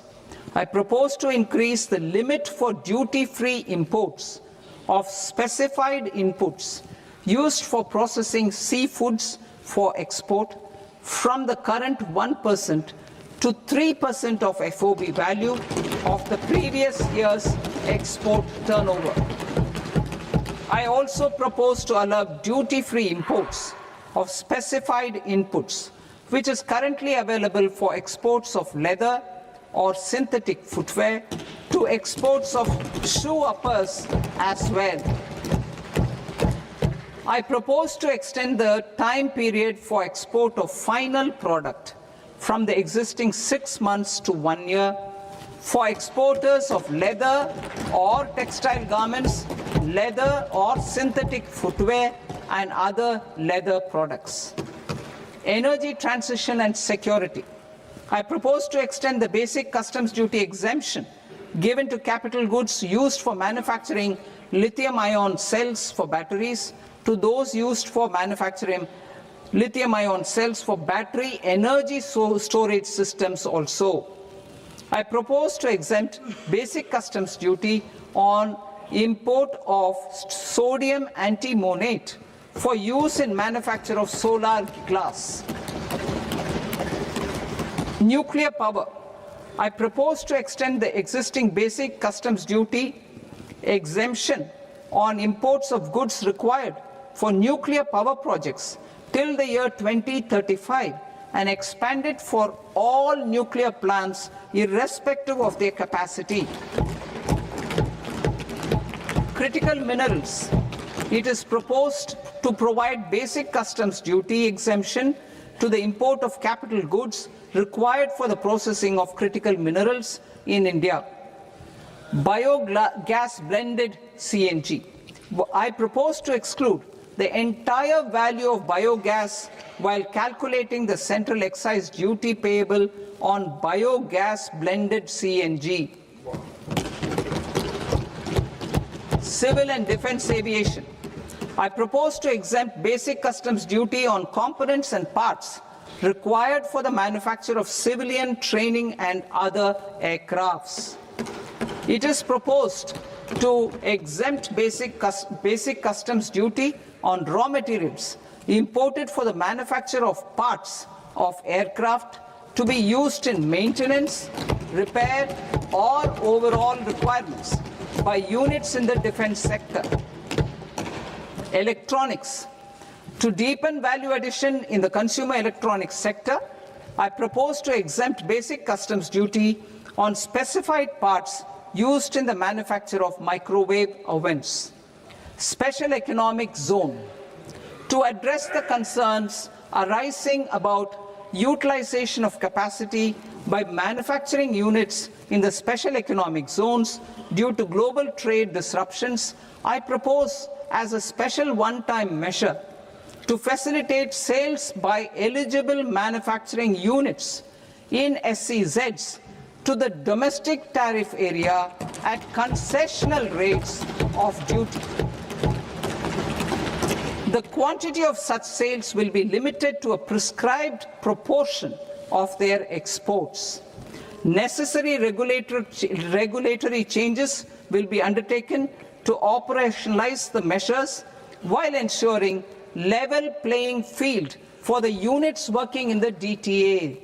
I propose to increase the limit for duty-free imports of specified inputs used for processing seafoods for export from the current 1% to 3% of FOB value of the previous year's export turnover. I also propose to allow duty-free imports of specified inputs, which is currently available for exports of leather or synthetic footwear, to exports of shoe uppers as well. I propose to extend the time period for export of final product from the existing 6 months to 1 year for exporters of leather or textile garments, leather or synthetic footwear, and other leather products. Energy transition and security. I propose to extend the basic customs duty exemption given to capital goods used for manufacturing lithium-ion cells for batteries to those used for manufacturing lithium-ion cells for battery energy storage systems also. I propose to exempt basic customs duty on import of sodium antimonate for use in manufacture of solar glass. Nuclear power. I propose to extend the existing basic customs duty exemption on imports of goods required for nuclear power projects till the year 2035 and expand it for all nuclear plants irrespective of their capacity. Critical minerals. It is proposed to provide basic customs duty exemption to the import of capital goods required for the processing of critical minerals in India. Biogas blended CNG. I propose to exclude the entire value of biogas while calculating the central excise duty payable on biogas blended CNG. Civil and defense aviation. I propose to exempt basic customs duty on components and parts required for the manufacture of civilian training and other aircrafts. It is proposed to exempt basic customs duty on raw materials imported for the manufacture of parts of aircraft to be used in maintenance, repair, or overall requirements by units in the defense sector. Electronics. To deepen value addition in the consumer electronics sector, I propose to exempt basic customs duty on specified parts used in the manufacture of microwave ovens. Special economic zone. To address the concerns arising about utilization of capacity by manufacturing units in the special economic zones due to global trade disruptions, I propose as a special one-time measure to facilitate sales by eligible manufacturing units in SEZs to the domestic tariff area at concessional rates of duty. The quantity of such sales will be limited to a prescribed proportion of their exports. Necessary regulatory changes will be undertaken to operationalize the measures while ensuring level playing field for the units working in the DTA.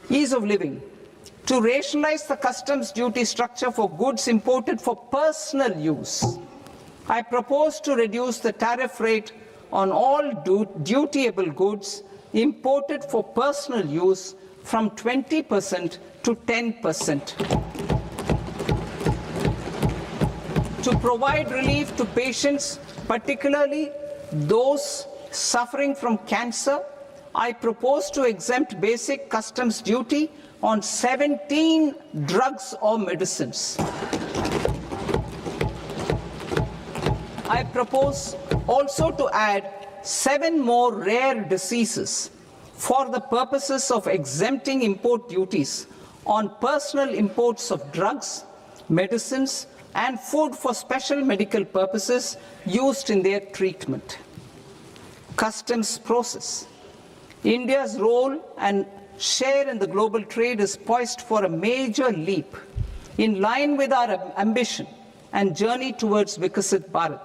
Ease of living. To rationalize the customs duty structure for goods imported for personal use, I propose to reduce the tariff rate on all dutiable goods imported for personal use from 20% to 10%. To provide relief to patients, particularly those suffering from cancer, I propose to exempt basic customs duty on 17 drugs or medicines. I propose also to add 7 more rare diseases for the purposes of exempting import duties on personal imports of drugs, medicines, and food for special medical purposes used in their treatment. Customs process. India's role and share in the global trade is poised for a major leap in line with our ambition and journey towards Vikasit Bharat.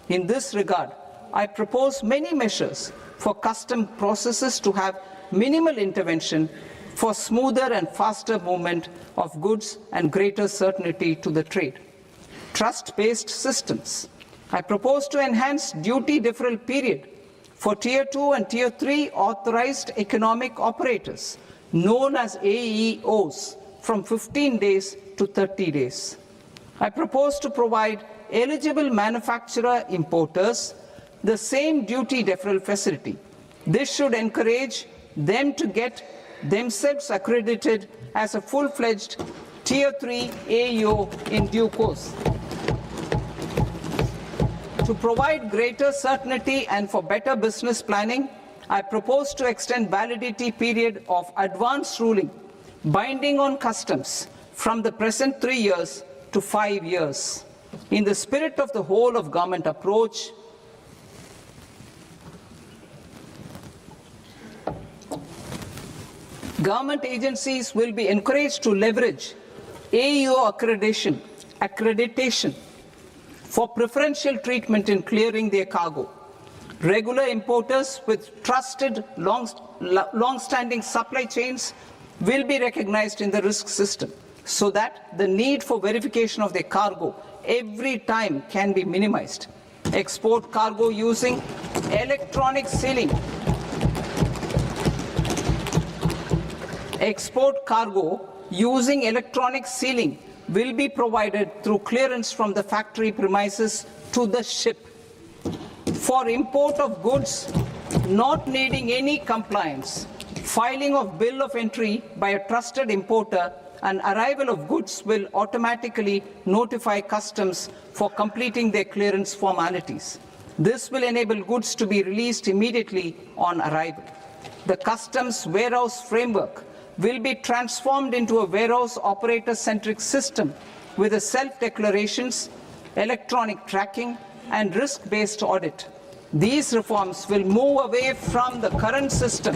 In this regard, I propose many measures for custom processes to have minimal intervention for smoother and faster movement of goods and greater certainty to the trade. Trust-based systems. I propose to enhance duty deferral period for Tier 2 and Tier 3 authorized economic operators, known as AEOs, from 15 days to 30 days. I propose to provide eligible manufacturer importers the same duty deferral facility. This should encourage them to get themselves accredited as a full-fledged Tier 3 AEO in due course. To provide greater certainty and for better business planning, I propose to extend validity period of advance ruling binding on customs from the present 3 years to 5 years. In the spirit of the whole of government approach, government agencies will be encouraged to leverage AEO accreditation for preferential treatment in clearing their cargo. Regular importers with trusted long-standing supply chains will be recognized in the risk system so that the need for verification of their cargo every time can be minimized. Export cargo using electronic sealing. Export cargo using electronic sealing will be provided through clearance from the factory premises to the ship. For import of goods not needing any compliance, filing of bill of entry by a trusted importer and arrival of goods will automatically notify customs for completing their clearance formalities. This will enable goods to be released immediately on arrival. The customs warehouse framework will be transformed into a warehouse operator-centric system with a self-declarations, electronic tracking, and risk-based audit. These reforms will move away from the current system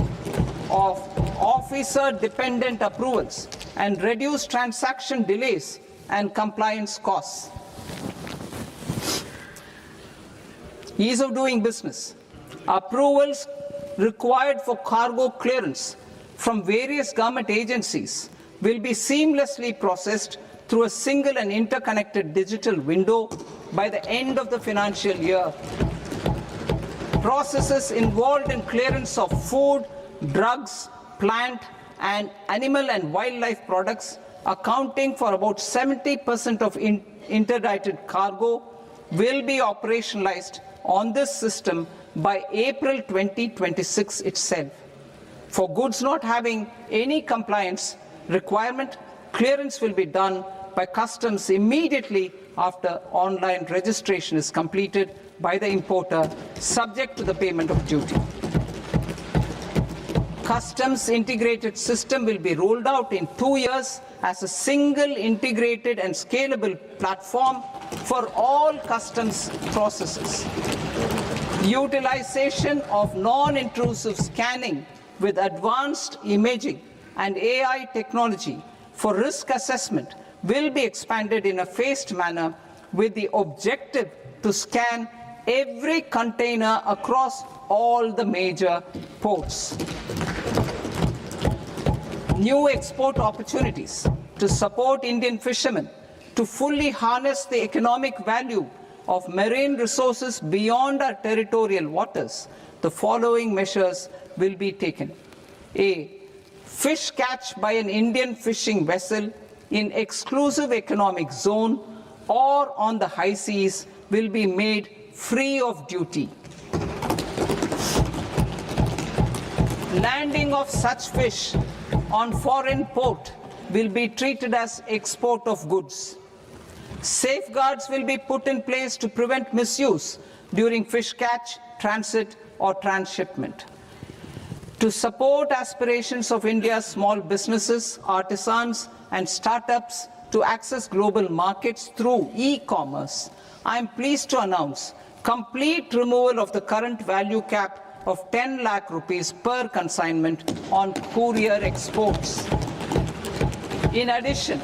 of officer-dependent approvals and reduce transaction delays and compliance costs. Ease of doing business. Approvals required for cargo clearance from various government agencies will be seamlessly processed through a single and interconnected digital window by the end of the financial year. Processes involved in clearance of food, drugs, plant, and animal and wildlife products, accounting for about 70% of interdicted cargo, will be operationalized on this system by April 2026 itself. For goods not having any compliance requirement, clearance will be done by customs immediately after online registration is completed by the importer, subject to the payment of duty. Customs integrated system will be rolled out in 2 years as a single integrated and scalable platform for all customs processes. Utilization of non-intrusive scanning with advanced imaging and AI technology for risk assessment will be expanded in a phased manner with the objective to scan every container across all the major ports. New export opportunities to support Indian fishermen to fully harness the economic value of marine resources beyond our territorial waters. The following measures will be taken. A. Fish catch by an Indian fishing vessel in exclusive economic zone or on the high seas will be made free of duty. Landing of such fish on foreign port will be treated as export of goods. Safeguards will be put in place to prevent misuse during fish catch, transit, or transshipment. To support aspirations of India's small businesses, artisans, and startups to access global markets through e-commerce, I am pleased to announce complete removal of the current value cap of 10 lakh rupees per consignment on courier exports. In addition,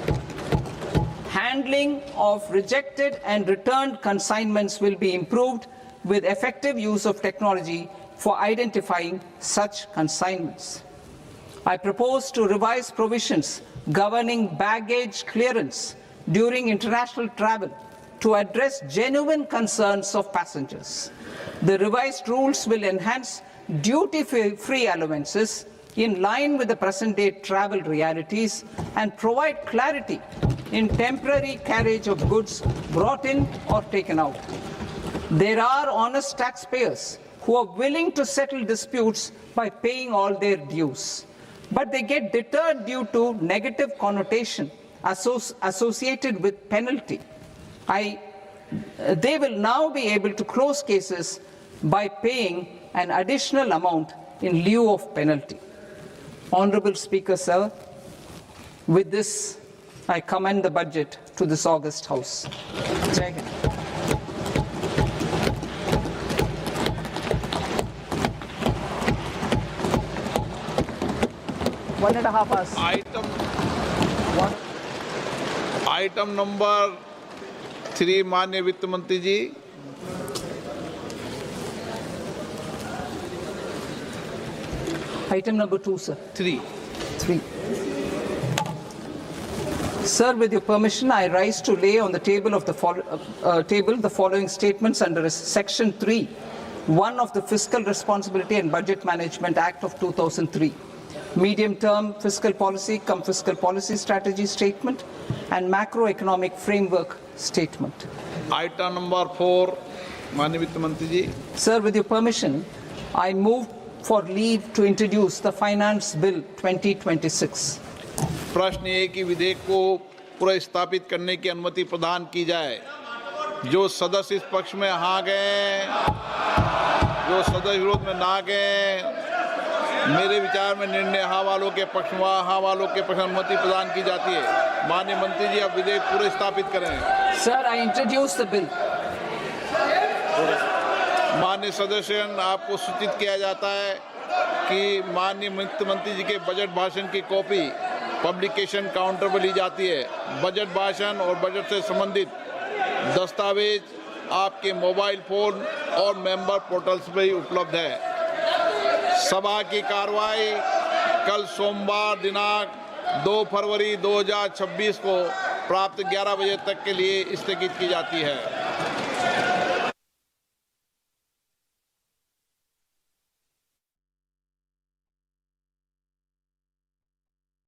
handling of rejected and returned consignments will be improved with effective use of technology for identifying such consignments. I propose to revise provisions governing baggage clearance during international travel to address genuine concerns of passengers. The revised rules will enhance duty-free allowances in line with the present-day travel realities and provide clarity in temporary carriage of goods brought in or taken out. There are honest taxpayers who are willing to settle disputes by paying all their dues. but they get deterred due to negative connotation associated with penalty. They will now be able to close cases by paying an additional amount in lieu of penalty. Honorable Speaker, sir, with this, I commend the budget to this august House. Jai Hind. One and a half hours. Item number 3 माननीय वित्त मंत्री जी। Item number 2, sir. 3 Sir, with your permission, I rise to lay on the table of the following statements under Section 3(1) of the Fiscal Responsibility and Budget Management Act of 2003. Medium-term fiscal policy cum fiscal policy strategy statement and macroeconomic framework statement. Item number 4 माननीय वित्त मंत्री जी। Sir, with your permission, I move for leave to introduce the Finance Bill 2026. प्रश्न ये कि विधेयक को पुनर्स्थापित करने की अनुमति प्रदान की जाए। जो सदस्य इस पक्ष में हाँ गए, जो सदस्य विरोध में ना गए, मेरे विचार में निर्णय हाँ वालों के पक्ष में हाँ वालों के पक्ष में अनुमति प्रदान की जाती है। माननीय मंत्री जी, आप विधेयक पूरे स्थापित करें। Sir, I introduce the bill. माननीय सदस्य, आपको सूचित किया जाता है कि माननीय वित्त मंत्री जी के बजट भाषण की कॉपी पब्लिकेशन काउंटर पर ली जाती है। बजट भाषण और बजट से संबंधित दस्तावेज आपके मोबाइल फोन और मेंबर पोर्टल्स पर ही उपलब्ध है। सभा की कार्रवाई कल सोमवार दिनांक 2 फरवरी 2026 को प्राप्त 11 बजे तक के लिए स्थगित की जाती है।